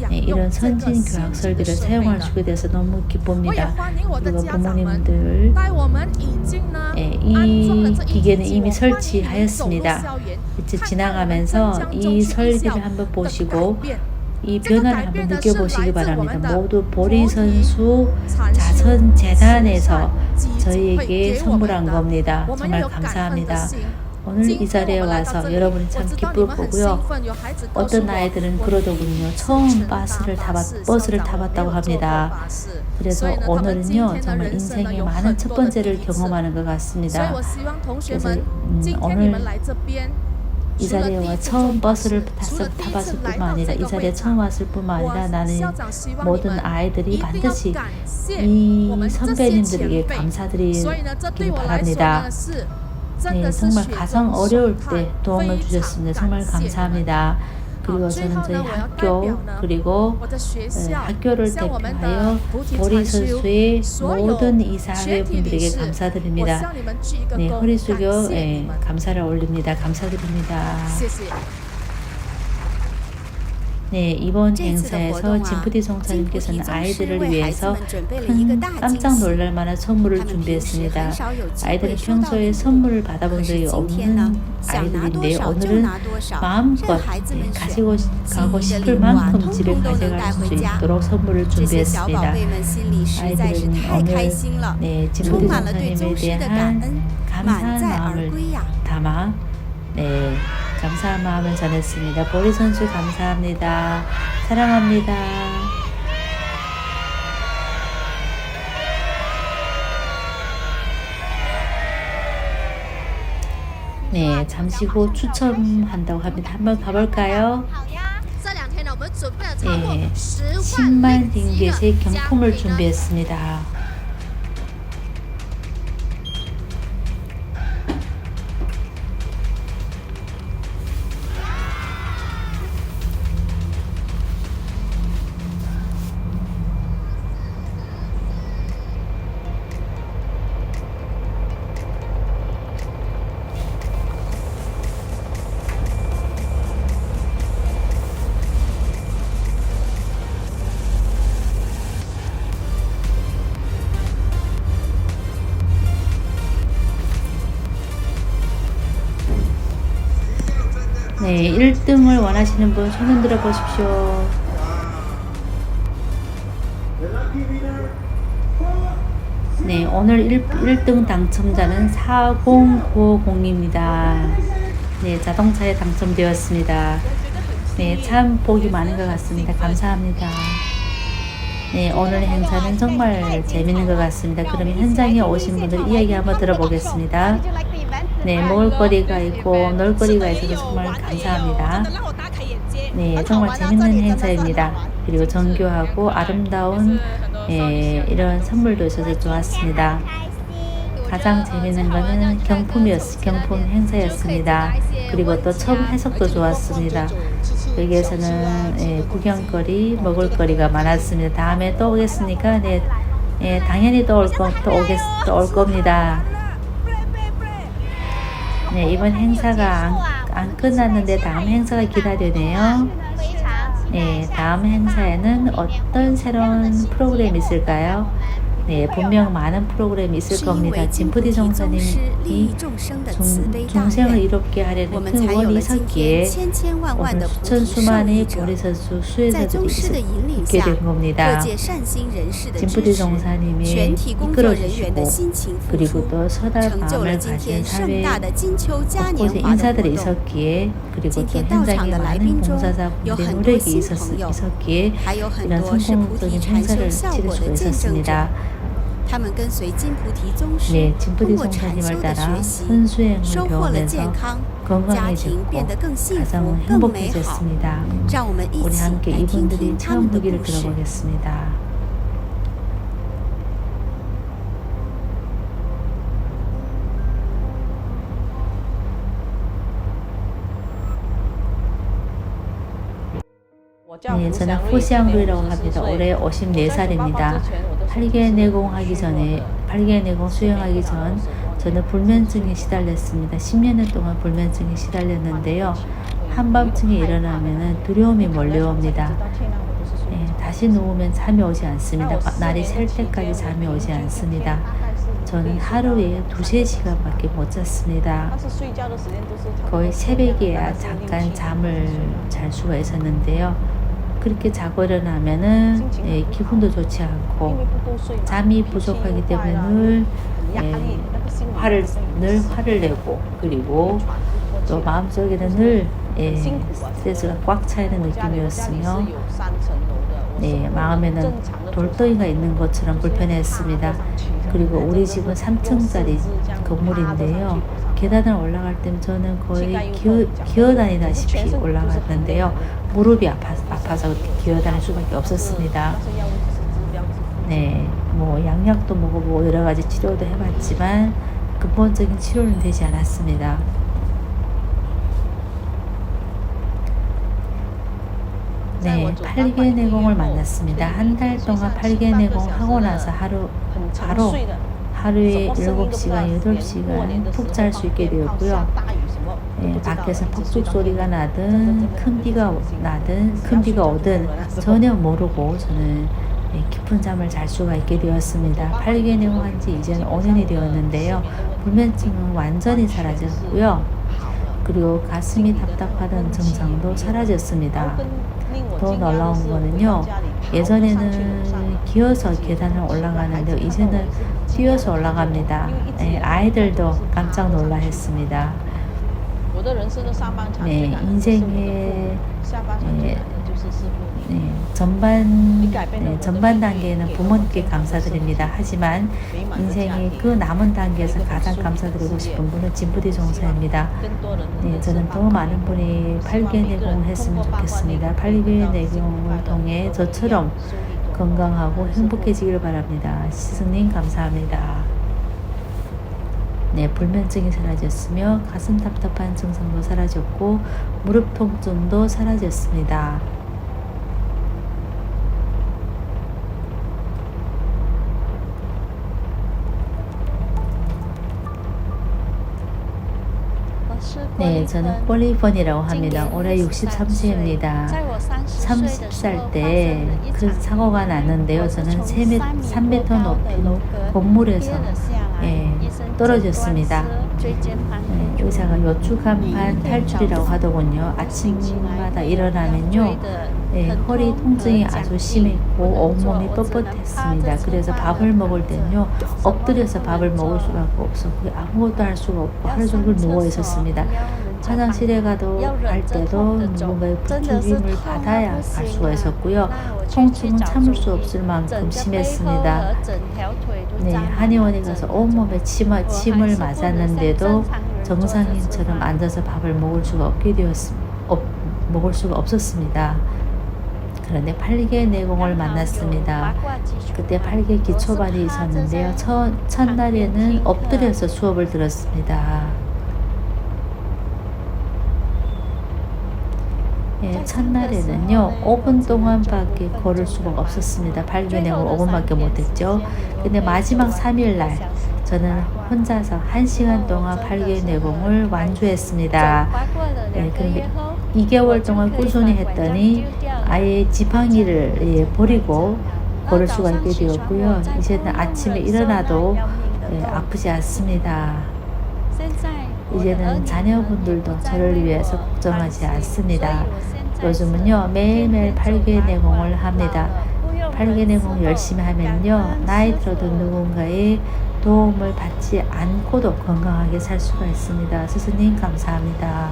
이런 선진 교학 설비를 사용할 수 있게 돼서 너무 기쁩니다. 그리고 부모님들, 이 기계는 이미 설치하였습니다. 이제 지나가면서 이 설비를 한번 보시고 이 변화를 한번 느껴보시기 바랍니다. 모두 보리 선수 자선재단에서 저희에게 선물한 겁니다. 정말 감사합니다. 오늘 이 자리에 와서 여러분이 참 기쁠 거고요. 어떤 아이들은 그러더군요. 처음 버스를 타봤다고 합니다. 그래서 오늘은요, 정말 인생의 많은 첫 번째를 경험하는 것 같습니다. 그래서 오늘 이 자리에 와 처음 버스를 타봤을 뿐만 아니라 이 자리에 처음 왔을 뿐만 아니라 나는 모든 아이들이 반드시 이 선배님들에게 감사드리길 바랍니다. 정말 가장 어려울 때 도움을 주셨습니다. 정말 감사합니다. 그리고 저는 저희 학교 그리고 학교를 대표하여 보리 선수의 모든 이사회 분들에게 감사드립니다. 허리 숙여 감사를 올립니다. 감사드립니다. 이번 행사에서 진푸디 송차님께서는 아이들을 위해서 큰 깜짝 놀랄 만한 선물을 준비했습니다. 아이들은 평소에 선물을 받아본 적이 없는 아이들인데 오늘은 마음껏 가지고 가고 싶을 만큼 집에 가져갈 수 있도록 선물을 준비했습니다. 아이들은 오늘 진푸디 송차님에 대한 감사한 마음을 담아 감사한 마음을 전했습니다. 보리 선수 감사합니다. 사랑합니다. 잠시 후 추첨한다고 합니다. 한번 가볼까요? 10만 링깃의 경품을 준비했습니다. 네, 1등을 원하시는 분 손 흔들어 보십시오. 네, 오늘 1등 당첨자는 4090입니다. 네, 자동차에 당첨되었습니다. 네, 참 복이 많은 것 같습니다. 감사합니다. 네, 오늘 행사는 정말 재밌는 것 같습니다. 그러면 현장에 오신 분들 이야기 한번 들어보겠습니다. 네, 먹을거리가 있고 놀거리가 있어서 정말 감사합니다. 네, 정말 재밌는 행사입니다. 그리고 정교하고 아름다운 이런 선물도 있어서 좋았습니다. 가장 재밌는 것은 경품 행사였습니다. 그리고 또 처음 해석도 좋았습니다. 여기에서는 구경거리, 먹을거리가 많았습니다. 다음에 또 오겠습니까? 네, 당연히 또 올 겁니다. 네, 이번 행사가 안 끝났는데 다음 행사가 기다리네요. 네, 다음 행사에는 어떤 새로운 프로그램이 있을까요? 네, 분명 많은 프로그램이 있을 是因 겁니다. 为金菩 진푸디 提宗师利 종사님이 益众生的慈悲大 중생을 愿， 이롭게 我 하려는 们 큰 才有 원이 了今天 섰기에 千千万万 오늘 的菩 수천 提受益 수만의 者。 보리선수 在 수혜자들이 宗师的引领 있게 下， 된 各 겁니다. 界善心人士的 진푸디 支持， 종사님이 全体工作人员的 이끌어주시고 辛勤付 그리고 出， 또 서달 成就了 마음을 今 가진 天盛 사회 大的金秋嘉年 곳곳에 华的活 인사들이 动。 있었기에 그리고 今 또 天到场 현장에 的来 많은 宾中，有 봉사자분들의 很多 노력이 新朋友， 있었기에 还有很 이런 多是菩提 성공적인 禅修 행사를 效 치를 果 수가 的见证者。 있었습니다. 他们跟随金菩提宗师， 네, 通 진푸디 过禅修 종사님을 的 따라 学习， 선수행을 收获了 경험해서 健康，家 건강해졌고 庭变得更幸福、 가정은 更美好。 행복해졌습니다. 让我们一 우리 起 함께 来听 이분들이 听他 체험 们的 후기를 故事。 들어보겠습니다. 네, 저는 후시앙루이라고 합니다. 올해 54살입니다. 8개 내공하기 전에 8개 내공 수행하기 전 저는 불면증에 시달렸습니다. 10년 동안 불면증에 시달렸는데요. 한밤중에 일어나면 두려움이 몰려옵니다. 네, 다시 누우면 잠이 오지 않습니다. 날이 샐 때까지 잠이 오지 않습니다. 저는 하루에 2~3시간밖에 못 잤습니다. 거의 새벽에야 잠깐 잠을 잘 수가 있었는데요. 그렇게 자고 일어나면은 기분도 좋지 않고 잠이 부족하기 때문에 늘 화를 내고 그리고 또 마음속에는 늘 스트레스가 꽉 차 있는 느낌이었으며 마음에는 돌덩이가 있는 것처럼 불편했습니다. 그리고 우리 집은 3층짜리 건물인데요. 계단을 올라갈 때 저는 거의 기어다니다시피 올라갔는데요. 무릎이 아파서 기어다닐 수밖에 없었습니다. 네, 뭐 양약도 먹어보고 여러 가지 치료도 해봤지만 근본적인 치료는 되지 않았습니다. 네, 8개 내공을 만났습니다. 한 달 동안 8개 내공 하고 나서 바로 하루에 7시간, 8시간 푹 잘 수 있게 되었고요. 밖에서 폭죽 소리가 나든 큰 비가 오든 전혀 모르고 저는 깊은 잠을 잘 수가 있게 되었습니다. 8개 내공한 지 이제는 5년이 되었는데요. 불면증은 완전히 사라졌고요. 그리고 가슴이 답답하던 증상도 사라졌습니다. 더 놀라운 거는요. 예전에는 기어서 계단을 올라가는데 이제는 뛰어서 올라갑니다. 아이들도 깜짝 놀라 했습니다. 네, 인생의 전반 단계에는 부모님께 감사드립니다. 하지만 인생의 그 남은 단계에서 가장 감사드리고 싶은 분은 진푸디 종사입니다. 네, 저는 더 많은 분이 8개 내공을 했으면 좋겠습니다. 8개 내공을 통해 저처럼 건강하고 행복해지길 바랍니다. 스승님 감사합니다. 네, 불면증이 사라졌으며 가슴 답답한 증상도 사라졌고 무릎 통증도 사라졌습니다. 네, 저는 폴리펀이라고 합니다. 올해 63세입니다. 30살 때 그 사고가 났는데요. 저는 3m 높은 건물에서 떨어졌습니다. 의사가 요추간판 탈출이라고 하더군요. 아침마다 일어나면요. 허리 통증이 아주 심했고 온몸이 뻣뻣했습니다. 그래서 밥을 먹을 때는요. 엎드려서 밥을 먹을 수밖에 없었고 아무것도 할 수가 없고 하루 종일 누워 있었습니다. 화장실에 갈 때도 누군가의 부추김을 받아야 갈 수가 있었고요. 통증은 참을 수 없을 만큼 심했습니다. 네, 한의원에 가서 온몸에 침을 맞았는데도 정상인처럼 앉아서 밥을 먹을 수가 없었습니다. 그런데 8개 내공을 만났습니다. 그때 8개 기초반이 있었는데요. 첫날에는 엎드려서 수업을 들었습니다. 첫날에는요 5분 동안밖에 걸을 수가 없었습니다. 8개 내공 5분밖에 못했죠. 근데 마지막 3일날 저는 혼자서 1시간 동안 8개 내공을 완주했습니다. 그런데 2개월 동안 꾸준히 했더니 아예 지팡이를 버리고 걸을 수가 있게 되었고요. 이제는 아침에 일어나도 아프지 않습니다. 이제는 자녀분들도 저를 위해서 걱정하지 않습니다. 요즘은요 매일매일 8개의 내공을 합니다. 8개의 내공 열심히 하면요 나이 들어도 누군가의 도움을 받지 않고도 건강하게 살 수가 있습니다. 스승님 감사합니다.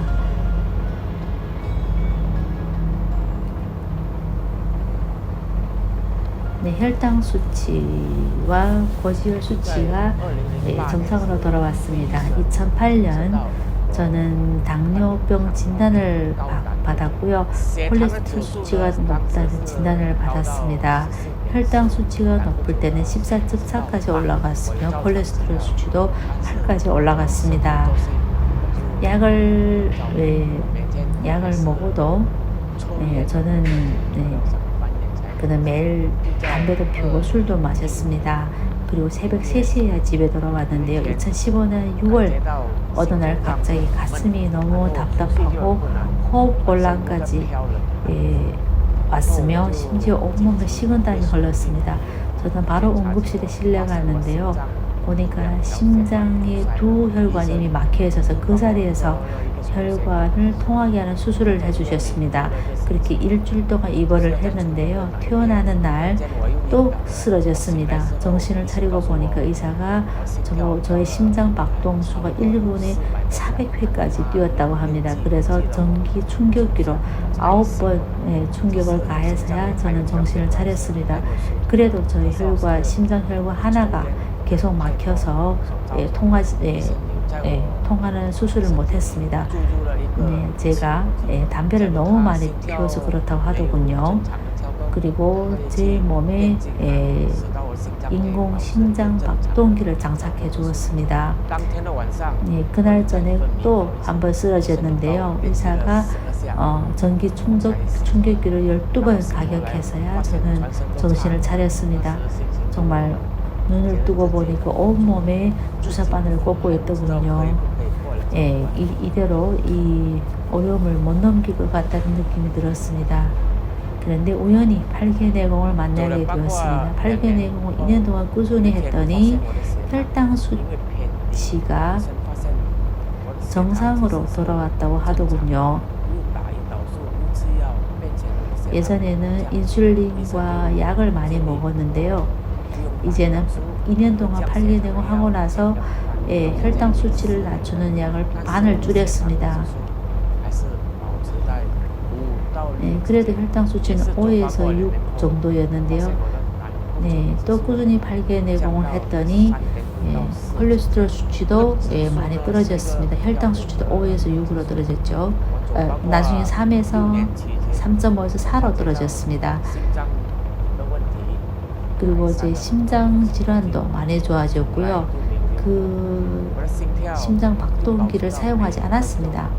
네, 혈당 수치와 고지혈 수치가 정상으로 돌아왔습니다. 2008년 저는 당뇨병 진단을 받았고요. 콜레스테롤 수치가 높다는 진단을 받았습니다. 혈당 수치가 높을 때는 14.4까지 올라갔으며 콜레스테롤 수치도 8까지 올라갔습니다. 약을 먹어도 저는 그는 매일 담배도 피우고 술도 마셨습니다. 그리고 새벽 3시에 집에 돌아왔는데요. 2015년 6월 어느 날 갑자기 가슴이 너무 답답하고 호흡 곤란까지 왔으며 심지어 온몸에 식은땀이 흘렀습니다. 저는 바로 응급실에 실려갔는데요. 보니까 심장의 두 혈관이 이미 막혀 있어서 그 자리에서 혈관을 통하게 하는 수술을 해주셨습니다. 그렇게 일주일 동안 입원을 했는데요. 퇴원하는 날 또 쓰러졌습니다. 정신을 차리고 보니까 의사가 저의 심장 박동수가 1분에 400회까지 뛰었다고 합니다. 그래서 전기 충격기로 9번의 충격을 가해서야 저는 정신을 차렸습니다. 그래도 저희 혈관, 심장 혈관 하나가 계속 막혀서 통하는 수술을 못했습니다. 제가 담배를 너무 많이 피워서 그렇다고 하더군요. 그리고 제 몸에 인공 심장 박동기를 장착해 주었습니다. 그날 저녁 또 한 번 쓰러졌는데요. 의사가 전기 충격기를 12번 가격해서야 저는 정신을 차렸습니다. 정말 눈을 뜨고 보니까 온몸에 주사바늘을 꽂고 있더군요. 이대로 이 어려움을 못 넘길 것 같다는 느낌이 들었습니다. 그런데 우연히 8개 내공을 만나게 되었습니다. 8개 내공을 2년 동안 꾸준히 했더니 혈당 수치가 정상으로 돌아왔다고 하더군요. 예전에는 인슐린과 약을 많이 먹었는데요. 이제는 2년 동안 8개 내공 하고 나서 혈당 수치를 낮추는 약을 반을 줄였습니다. 그래도 혈당 수치는 5에서 6 정도였는데요. 또 꾸준히 8개 내공을 했더니 콜레스테롤 수치도 많이 떨어졌습니다. 혈당 수치도 5에서 6으로 떨어졌죠. 나중에 3에서 3.5에서 4로 떨어졌습니다. 그리고 제 심장 질환도 많이 좋아졌고요. 그 심장 박동기를 사용하지 않았습니다.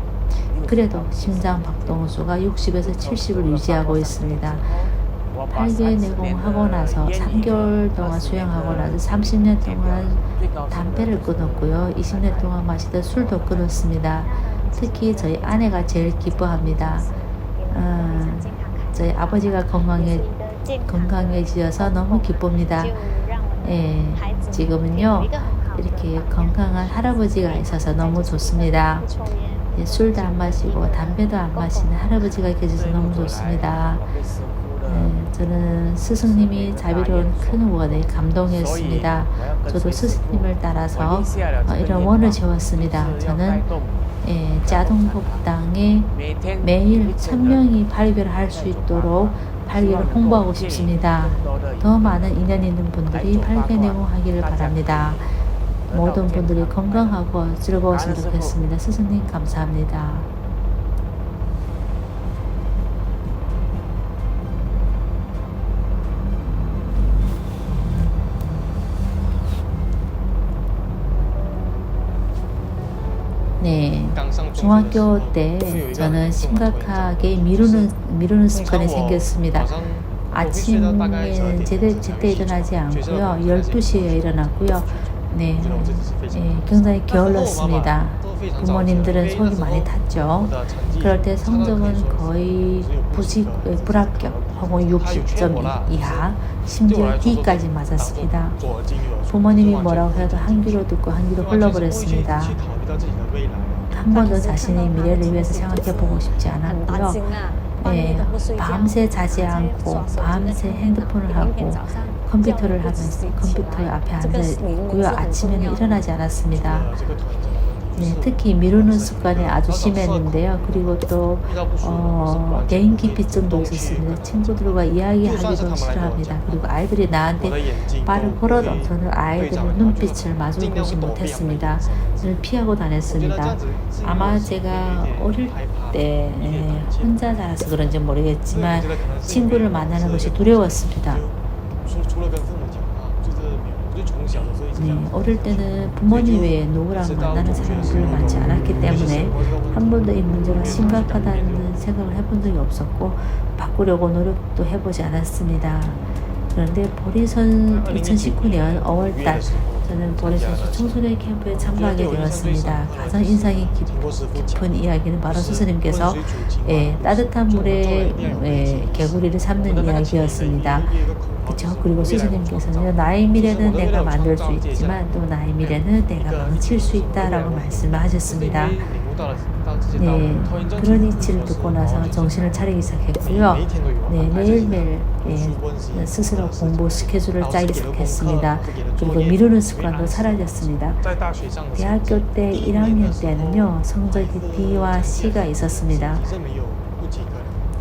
그래도 심장 박동수가 60에서 70을 유지하고 있습니다. 8개 내공하고 나서 3개월 동안 수영하고 나서 30년 동안 담배를 끊었고요. 20년 동안 마시던 술도 끊었습니다. 특히 저희 아내가 제일 기뻐합니다. 저희 아버지가 건강해지셔서 너무 기쁩니다. 지금은요 이렇게 건강한 할아버지가 있어서 너무 좋습니다. 술도 안 마시고 담배도 안 마시는 할아버지가 계셔서 너무 좋습니다. 저는 스승님이 자비로운 큰 원에 감동했습니다. 저도 스승님을 따라서 이런 원을 지었습니다. 저는 자동복당에 매일 1000명이 발견을 할 수 있도록 발견을 홍보하고 싶습니다. 더 많은 인연 있는 분들이 발견내공하기를 바랍니다. 모든 분들이 건강하고 즐거웠으면 좋겠습니다. 스승님 감사합니다. 중학교 때 저는 심각하게 미루는 습관이 생겼습니다. 아침에는 제때 일어나지 않고요. 12시에 일어났고요. 굉장히 게을렀습니다. 부모님들은 속이 많이 탔죠. 그럴 때 성적은 거의 불합격 혹은 60점 이하, 심지어 D까지 맞았습니다. 부모님이 뭐라고 해도 한 귀로 듣고 한 귀로 흘러버렸습니다. 한 번도 자신의 미래를 위해서 생각해보고 싶지 않았고요. 밤새 자지 않고 밤새 핸드폰을 하고 컴퓨터를 하면서 컴퓨터 앞에 앉아 있고요. 아침에는 일어나지 않았습니다. 특히 미루는 습관이 아주 심했는데요. 그리고 또 개인 기피증도 있었습니다. 친구들과 이야기하기도 싫어합니다. 그리고 아이들이 나한테 말을 걸어도 저는 아이들의 눈빛을 마주보지 못했습니다. 저는 피하고 다녔습니다. 아마 제가 어릴 때 혼자 자라서 그런지 모르겠지만 친구를 만나는 것이 두려웠습니다. 어릴 때는 부모님 외에 누구랑 만나는 사람이 별로 많지 않았기 때문에 한 번도 이 문제가 심각하다는 생각을 해본 적이 없었고 바꾸려고 노력도 해보지 않았습니다. 그런데 보리선 2019년 5월달 저는 보리 선수 청소년 캠프에 참가하게 되었습니다. 가장 인상이 깊은 이야기는 바로 스스님께서 따뜻한 물에 개구리를 삶는 이야기였습니다. 그렇죠? 그리고 스스님께서는 나의 미래는 내가 만들 수 있지만 또 나의 미래는 내가 망칠 수 있다라고 말씀을 하셨습니다. 그런 이치를 듣고 나서 정신을 차리기 시작했고요. 매일매일 스스로 공부 스케줄을 짜기 시작했습니다. 그리고 미루는 습관도 사라졌습니다. 대학교 때 1학년 때는요, 성적이 D와 C가 있었습니다.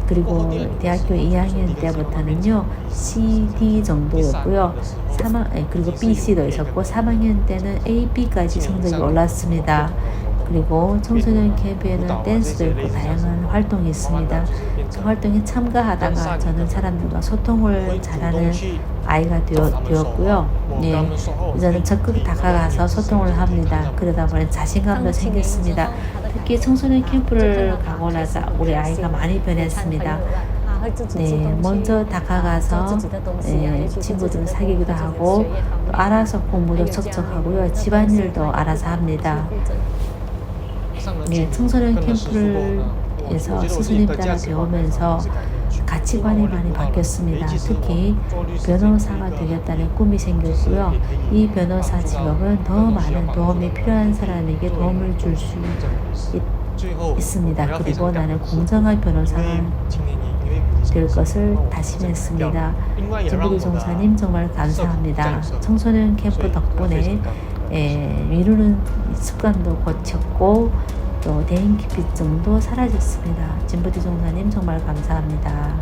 그리고 대학교 2학년 때부터는요 C, D 정도였고요. 그리고 B, C도 있었고 3학년 때는 A, B까지 성적이 올랐습니다. 그리고 청소년 캠프에는 댄스도 있고 다양한 활동이 있습니다. 그 활동에 참가하다가 저는 사람들과 소통을 잘하는 아이가 되었고요. 저는 적극 다가가서 소통을 합니다. 그러다 보니 자신감도 생겼습니다. 특히 청소년 캠프를 가고 나서 우리 아이가 많이 변했습니다. 먼저 다가가서 친구들을 사귀기도 하고 또 알아서 공부도 척척하고요. 집안일도 알아서 합니다. 청소년 캠프에서 스승님 따라 배우면서 가치관이 많이 바뀌었습니다. 특히 변호사가 되겠다는 꿈이 생겼고요. 이 변호사 직업은 더 많은 도움이 필요한 사람에게 도움을 줄 수 있습니다. 그리고 나는 공정한 변호사가 될 것을 다짐했습니다. 김부리 종사님 정말 감사합니다. 청소년 캠프 덕분에 미루는 습관도 고쳤고 또 대인 기피증도 사라졌습니다. 진부디 종사님 정말 감사합니다.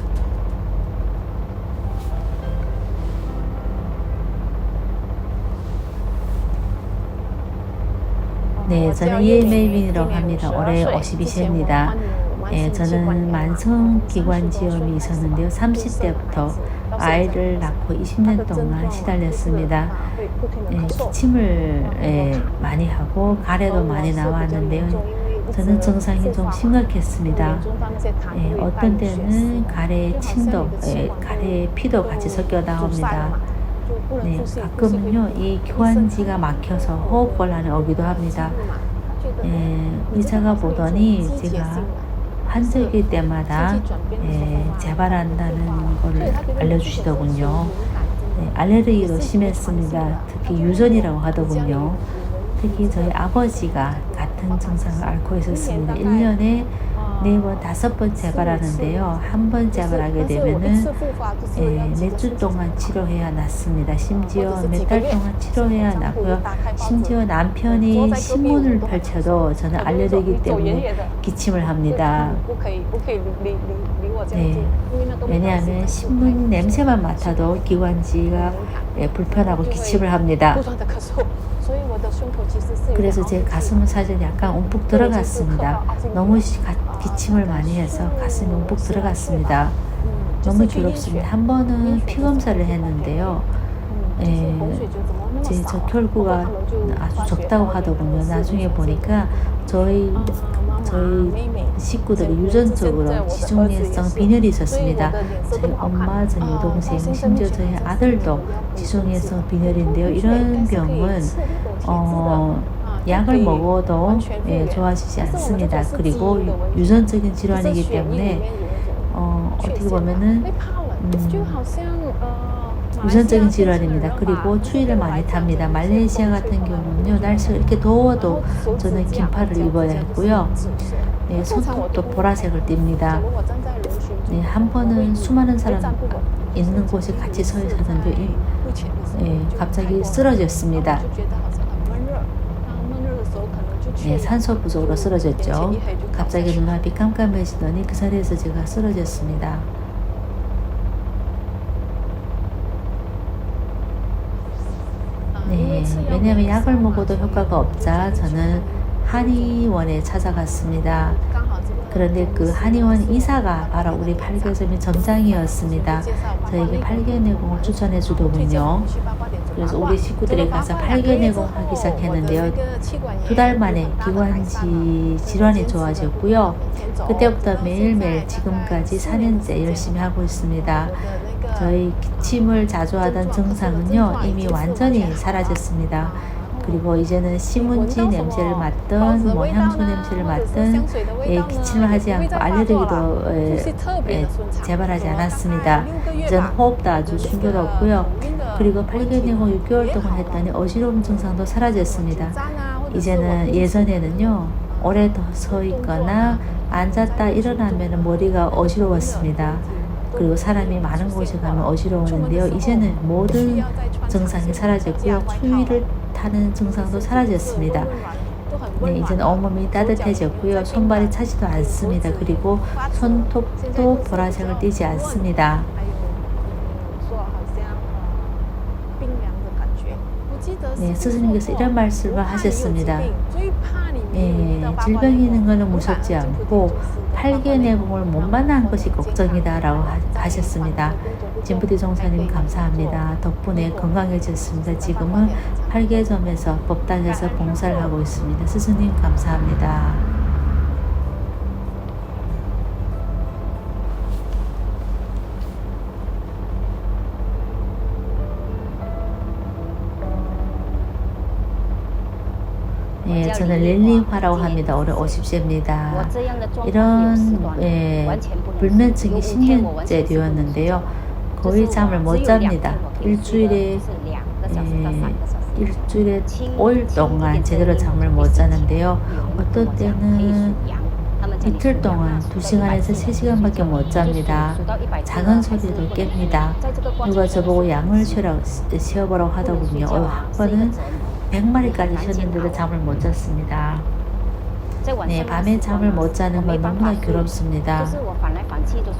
저는 이에메이빈이라고 합니다. 올해 52세입니다. 저는 만성기관지염이 있었는데요. 30대부터 아이를 낳고 20년 동안 시달렸습니다. 기침을 많이 하고 가래도 많이 나왔는데요. 저는 증상이 좀 심각했습니다. 어떤 때는 가래에 침도, 가래에 피도 같이 섞여 나옵니다. 가끔은요, 이 기관지가 막혀서 호흡곤란이 오기도 합니다. 의사가 보더니 제가 환절기 때마다 재발한다는 걸 알려주시더군요. 알레르기도 심했습니다. 특히 유전이라고 하더군요. 특히 저희 아버지가 같은 증상을 앓고 있었습니다. 1년에 4번, 5번 재발하는데요. 한 번 재발하게 되면은 몇 주 동안 치료해야 낫습니다. 심지어 몇 달 동안 치료해야 낫고요. 심지어 남편이 신문을 펼쳐도 저는 알레르기 때문에 기침을 합니다. 왜냐하면 신문 냄새만 맡아도 기관지가 불편하고 기침을 합니다. 그래서 제 가슴은 사실 약간 움푹 들어갔습니다. 너무 기침을 많이 해서 가슴이 움푹 들어갔습니다. 너무 괴롭습니다. 한 번은 피 검사를 했는데요. 제 적혈구가 아주 적다고 하더군요. 나중에 보니까 저희 식구들이 유전적으로 지중해성 빈혈이 있었습니다. 저희 엄마, 저희 여동생, 심지어 저희 아들도 지중해성 빈혈인데요. 이런 병은 약을 먹어도 좋아지지 않습니다. 그리고 유전적인 질환이기 때문에 어떻게 보면은 유전적인 질환입니다. 그리고 추위를 많이 탑니다. 말레이시아 같은 경우는요, 날씨가 이렇게 더워도 저는 긴팔을 입어야 했고요. 네, 손톱도 보라색을 띱니다. 네, 한 번은 수많은 사람 있는 곳에 같이 서 있었는데 갑자기 쓰러졌습니다. 네, 산소 부족으로 쓰러졌죠. 갑자기 눈앞이 깜깜해지더니 그 자리에서 제가 쓰러졌습니다. 네, 왜냐하면 약을 먹어도 효과가 없자 저는 한의원에 찾아갔습니다. 그런데 그 한의원 이사가 바로 우리 팔교점의 점장이었습니다. 저에게 팔교내공을 추천해 주더군요. 그래서 우리 식구들이 가서 팔교내공 하기 시작했는데요. 2달 만에 기관지 질환이 좋아졌고요. 그때부터 매일매일 지금까지 4년째 열심히 하고 있습니다. 저희 기침을 자주 하던 증상은요, 이미 완전히 사라졌습니다. 그리고 이제는 신문지 냄새를 맡든 향수 냄새를 맡든 기침을 하지 않고 알레르기도 재발하지 않았습니다. 이제는 호흡도 아주 순조롭고요. 그리고 8개월 6개월 동안 했더니 어지러움 증상도 사라졌습니다. 이제는 예전에는요, 오래 서 있거나 앉았다 일어나면 머리가 어지러웠습니다. 그리고 사람이 많은 곳에 가면 어지러웠는데요. 이제는 모든 증상이 사라졌고요. 추위를 타는 증상도 사라졌습니다. 네, 이제는 온몸이 따뜻해졌고요. 손발이 차지도 않습니다. 그리고 손톱도 보라색을 띠지 않습니다. 네, 스승님께서 이런 말씀을 하셨습니다. 질병이 있는 것은 무섭지 않고 팔개내공을 못 만난 것이 걱정이다라고 하셨습니다. 진부디 종사님 감사합니다. 덕분에 건강해졌습니다. 지금은 팔개점에서 법당에서 봉사를 하고 있습니다. 스승님 감사합니다. 네, 저는 릴리화라고 합니다. 올해 50세입니다. 이런 불면증이 10년째 되었는데요. 거의 잠을 못 잡니다. 일주일에 5일 동안 제대로 잠을 못 자는데요. 어떤 때는 이틀 동안 2시간에서 3시간밖에 못 잡니다. 작은 소리도 깹니다. 누가 저보고 양을 쉬어보라고 하더군요. 한 번은 100마리까지 쉬었는데도 잠을 못 잤습니다. 네, 밤에 잠을 못 자는 건 너무나 괴롭습니다.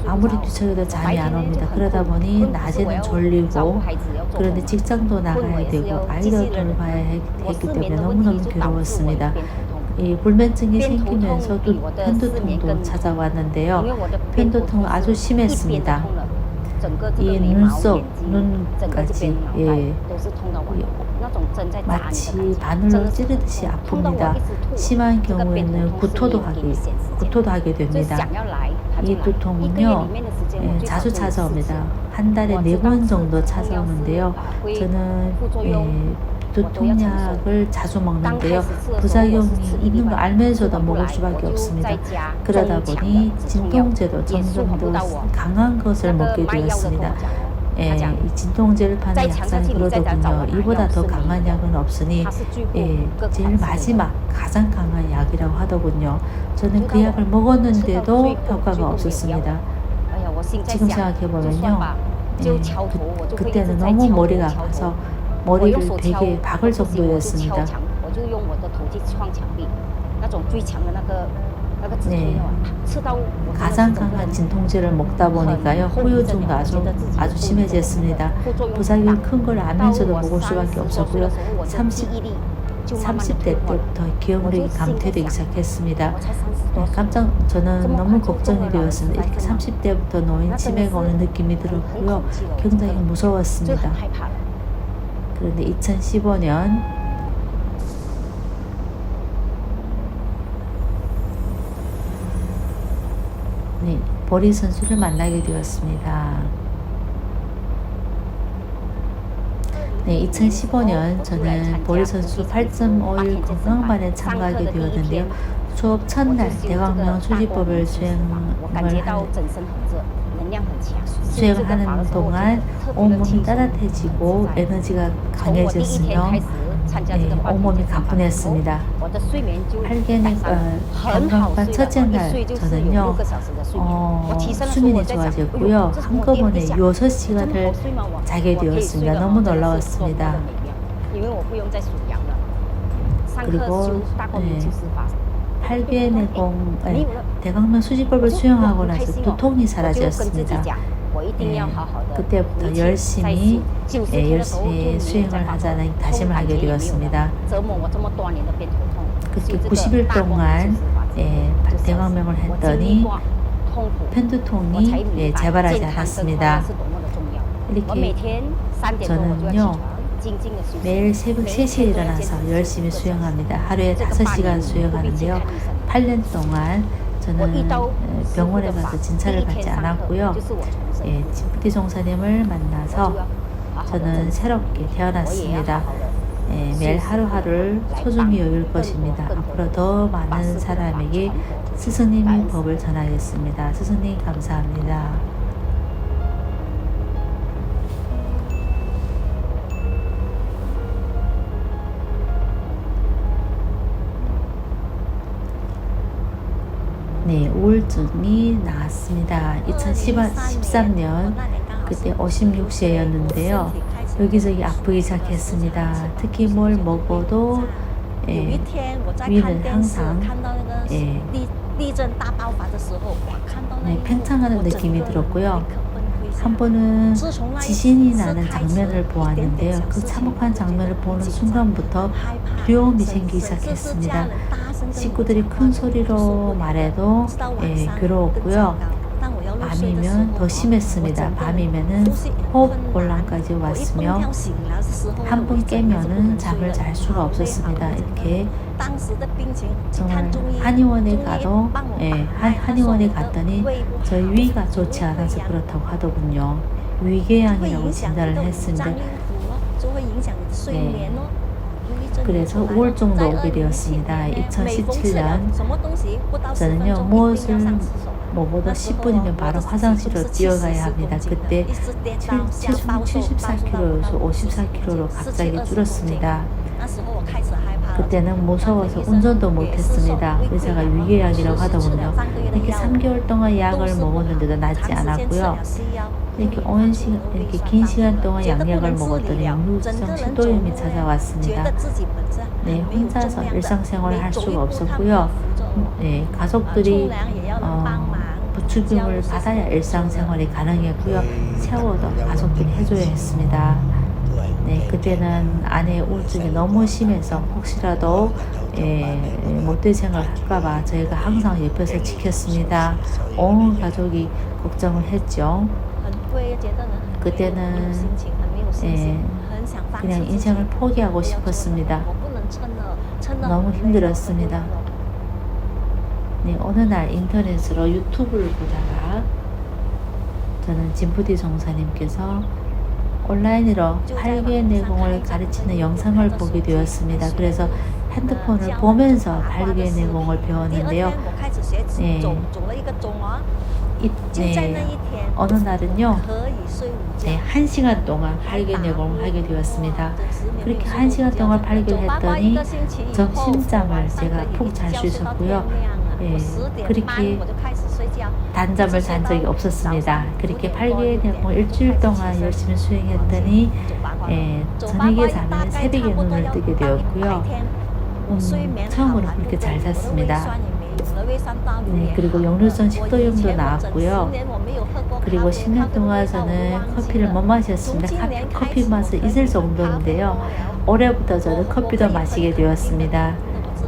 아무리 뒤척여도 잠이 안 옵니다. 그러다 보니 낮에는 졸리고, 그런데 직장도 나가야 되고 아이도 돌봐야 했기 때문에 너무너무 괴로웠습니다. 이 불면증이 생기면서 또 편두통도 찾아왔는데요. 편두통은 아주 심했습니다. 이 눈썹, 눈까지 마치 바늘로 찌르듯이 아픕니다. 심한 경우에는 구토도 하게 됩니다. 이 두통은요, 자주 찾아옵니다. 한 달에 4번 정도 찾아오는데요. 저는 두통약을 자주 먹는데요. 부작용이 있는 걸 알면서도 먹을 수밖에 없습니다. 그러다 보니 진통제도 점점 더 강한 것을 먹게 되었습니다. 이 진통제를 파는 약사는 그러더군요. 이보다 더 강한 약은 없으니 제일 마지막 가장 강한 약이라고 하더군요. 저는 그 약을 먹었는데도 효과가 없었습니다. 지금 생각해보면요, 그때는 너무 머리가 아파서 머리를 베개 박을 정도였습니다. 네, 가장 강한 진통제를 먹다 보니까요, 후유증도 아주 심해졌습니다. 부작용이 큰 걸 알면서도 먹을 수밖에 없었고요. 30대 때부터 기억력이 감퇴되기 시작했습니다. 저는 너무 걱정이 되었습니다. 이렇게 30대부터 노인 치매가 오는 느낌이 들었고요. 굉장히 무서웠습니다. 그런데 2015년 보리 선수를 만나게 되었습니다. 2015년 저는 보리 선수 8.5일 건강반에 참가하게 되었는데요. 수업 첫날 대광명 수지법을 수행을 수행을 하는 동안 온몸이 따뜻해지고 에너지가 강해졌으며 온몸이 가뿐했습니다. 8개월 건강판 첫째 날 저는요 수면이 좋아졌고요. 한꺼번에 6시간을 자게 되었습니다. 너무 놀라웠습니다. 그리고 8개월 내공 대강명 수지법을 수행하고 나서 두통이 사라졌습니다. 그때부터 열심히 수행을 하자는 다짐을 하게 되었습니다. 그때 90일 동안 대강명을 했더니 편두통이 재발하지 않았습니다. 이렇게 저는요 매일 새벽 3시에 일어나서 열심히 수영합니다. 하루에 5시간 수영하는데요. 8년 동안 저는 병원에 가서 진찰을 받지 않았고요. 진푸티 종사님을 만나서 저는 새롭게 태어났습니다. 매일 하루하루를 소중히 여길 것입니다. 앞으로 더 많은 사람에게 스승님의 법을 전하겠습니다. 스승님 감사합니다. 네, 우울증이 나왔습니다. 2013년 그때 56세였는데요. 여기저기 아프기 시작했습니다. 특히 뭘 먹어도 위는 항상 팽창하는 느낌이 들었고요. 한 번은 지진이 나는 장면을 보았는데요. 그 참혹한 장면을 보는 순간부터 두려움이 생기기 시작했습니다. 식구들이 큰 소리로 말해도 괴로웠고요. 밤이면 더 심했습니다. 밤이면은 호흡곤란까지 왔으며 한 번 깨면은 잠을 잘 수가 없었습니다. 이렇게 정말 한의원에 가도 한의원에 갔더니 저희 위가 좋지 않아서 그렇다고 하더군요. 위궤양이라고 진단을 했습니다. 그래서 우울증도 오게 되었습니다. 2017년 저는요 무엇을 먹어도 10분이면 바로 화장실로 뛰어가야 합니다. 그때 체중 74kg에서 54kg로 갑자기 줄었습니다. 그때는 무서워서 운전도 못했습니다. 의사가 위궤양이라고 하더군요. 이렇게 3개월 동안 약을 먹었는데도 낫지 않았고요. 이렇게 긴 시간 동안 양약을 먹었더니 역류성 식도염이 찾아왔습니다. 혼자서 일상생활을 할 수가 없었고요. 가족들이 보충금을 받아야 일상생활이 가능했고요. 샤워도 가족들이 해줘야 했습니다. 그때는 아내의 우울증이 너무 심해서 혹시라도 못된 생각을 할까봐 저희가 항상 옆에서 지켰습니다. 온 가족이 걱정을 했죠. 그때는 그냥 인생을 포기하고 싶었습니다. 너무 힘들었습니다. 어느 날 인터넷으로 유튜브를 보다가 저는 진푸티 종사님께서 온라인으로 8개월 내공을 가르치는 영상을 보게 되었습니다. 그래서 핸드폰을 보면서 8개월 내공을 배웠는데요. 어느 날은요 1시간 동안 8개월 내공을 하게 되었습니다. 그렇게 1시간 동안 8개월 했더니 점심잠을 제가 푹 잘 수 있었고요. 그렇게 단잠을 잔 적이 없었습니다. 그렇게 8개월 내공을 일주일 동안 열심히 수행했더니 저녁에 자면 새벽에 눈을 뜨게 되었고요. 처음으로 그렇게 잘 잤습니다. 그리고 역류성 식도염도 나왔고요. 그리고 10년 동안 저는 커피를 못 마셨습니다. 커피 맛을 잊을 정도인데요. 올해부터 저는 커피도 마시게 되었습니다.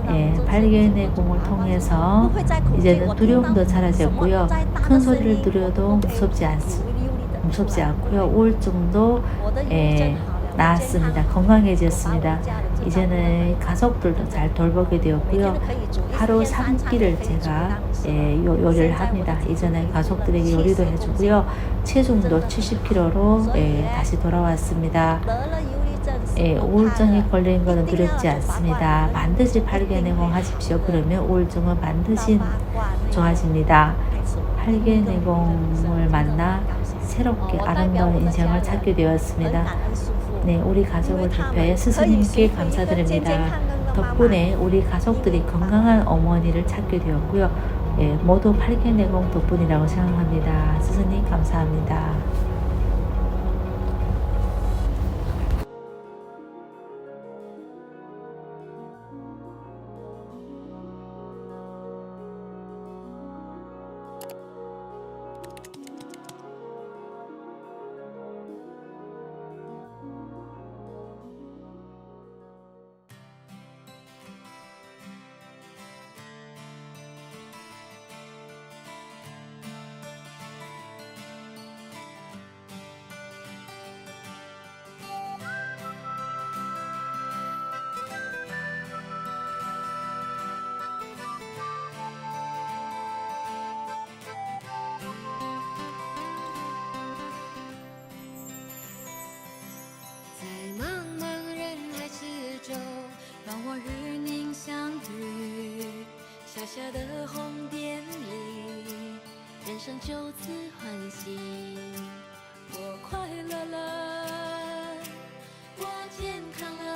8개월 내공을 통해서 이제는 두려움도 사라졌고요. 큰 소리를 들어도 무섭지 않고요. 우울증도 나았습니다. 건강해졌습니다. 이제는 가족들도 잘 돌보게 되었고요. 하루 3끼를 제가 요리를 합니다. 이제는 가족들에게 요리도 해주고요. 체중도 70kg로 다시 돌아왔습니다. 우울증에 걸린 것은 두렵지 않습니다. 반드시 8개월 내공 하십시오. 그러면 우울증은 반드시 좋아집니다. 8개월 내공을 만나 새롭게 아름다운 인생을 찾게 되었습니다. 네, 우리 가족을 대표해 스승님께 감사드립니다. 덕분에 우리 가족들이 건강한 어머니를 찾게 되었고요. 예, 모두 8개 내공 덕분이라고 생각합니다. 스승님 감사합니다.小小的红点里，人生就此欢喜。我快乐了，我健康了，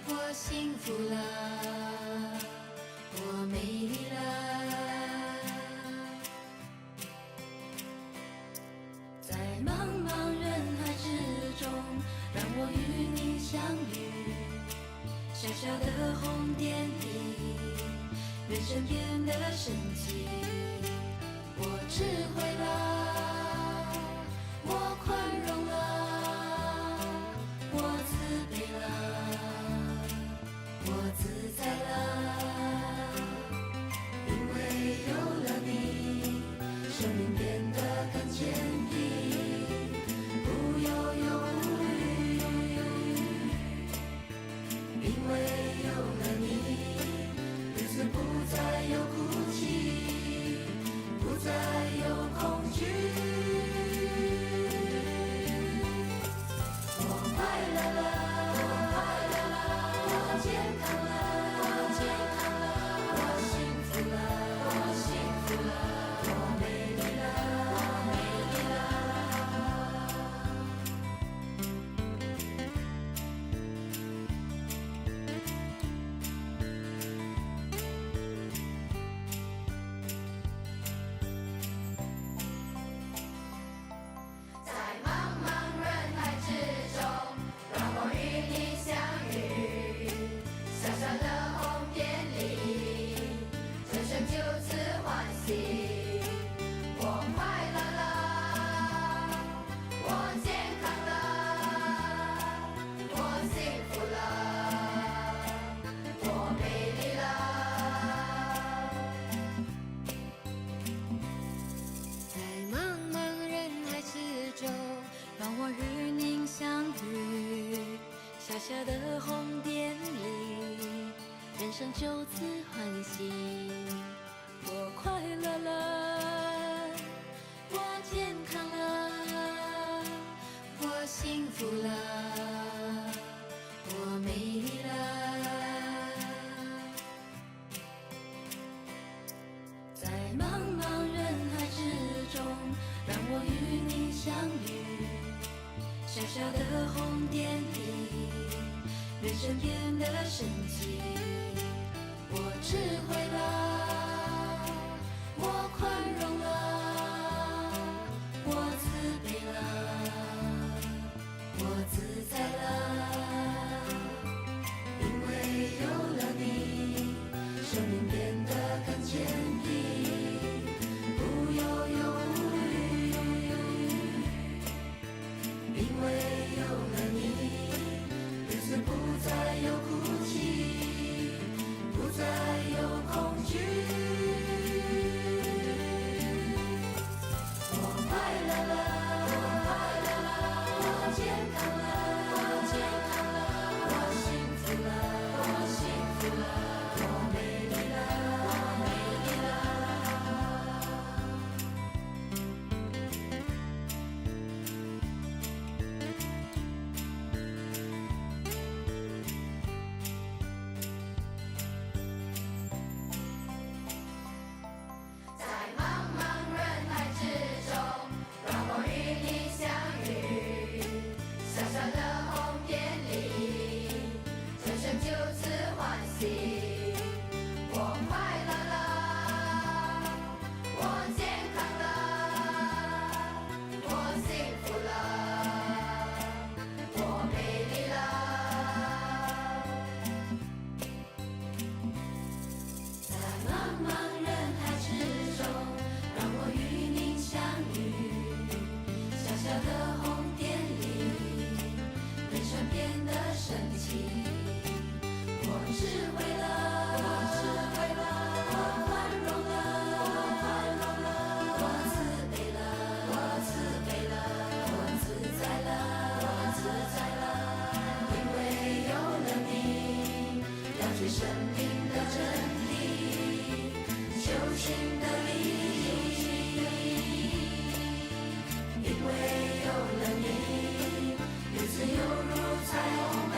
我幸福了，我美丽了。在茫茫人海之中，让我与你相遇。小小的红点里，人生变得神奇。我智慧了，我宽容了，我慈悲了，我自在了。因为有了你，生命变得更坚定，不忧忧无虑。因为有了你，日子不再有哭泣，不再有恐惧。我快乐了，我健康了，我幸福了，我美丽了。小小的红点里，人生就此欢喜。我快乐了，我健康了，我幸福了，我美丽了。在茫茫人海之中，让我与你相遇。小小的红点里，人生变得神奇。我智慧了，我宽容了，我慈悲了，我自在了。因为有了你，生命变得更坚定，不忧忧无虑。因为有了你，日子不再有哭泣，不再有恐惧。自由如彩虹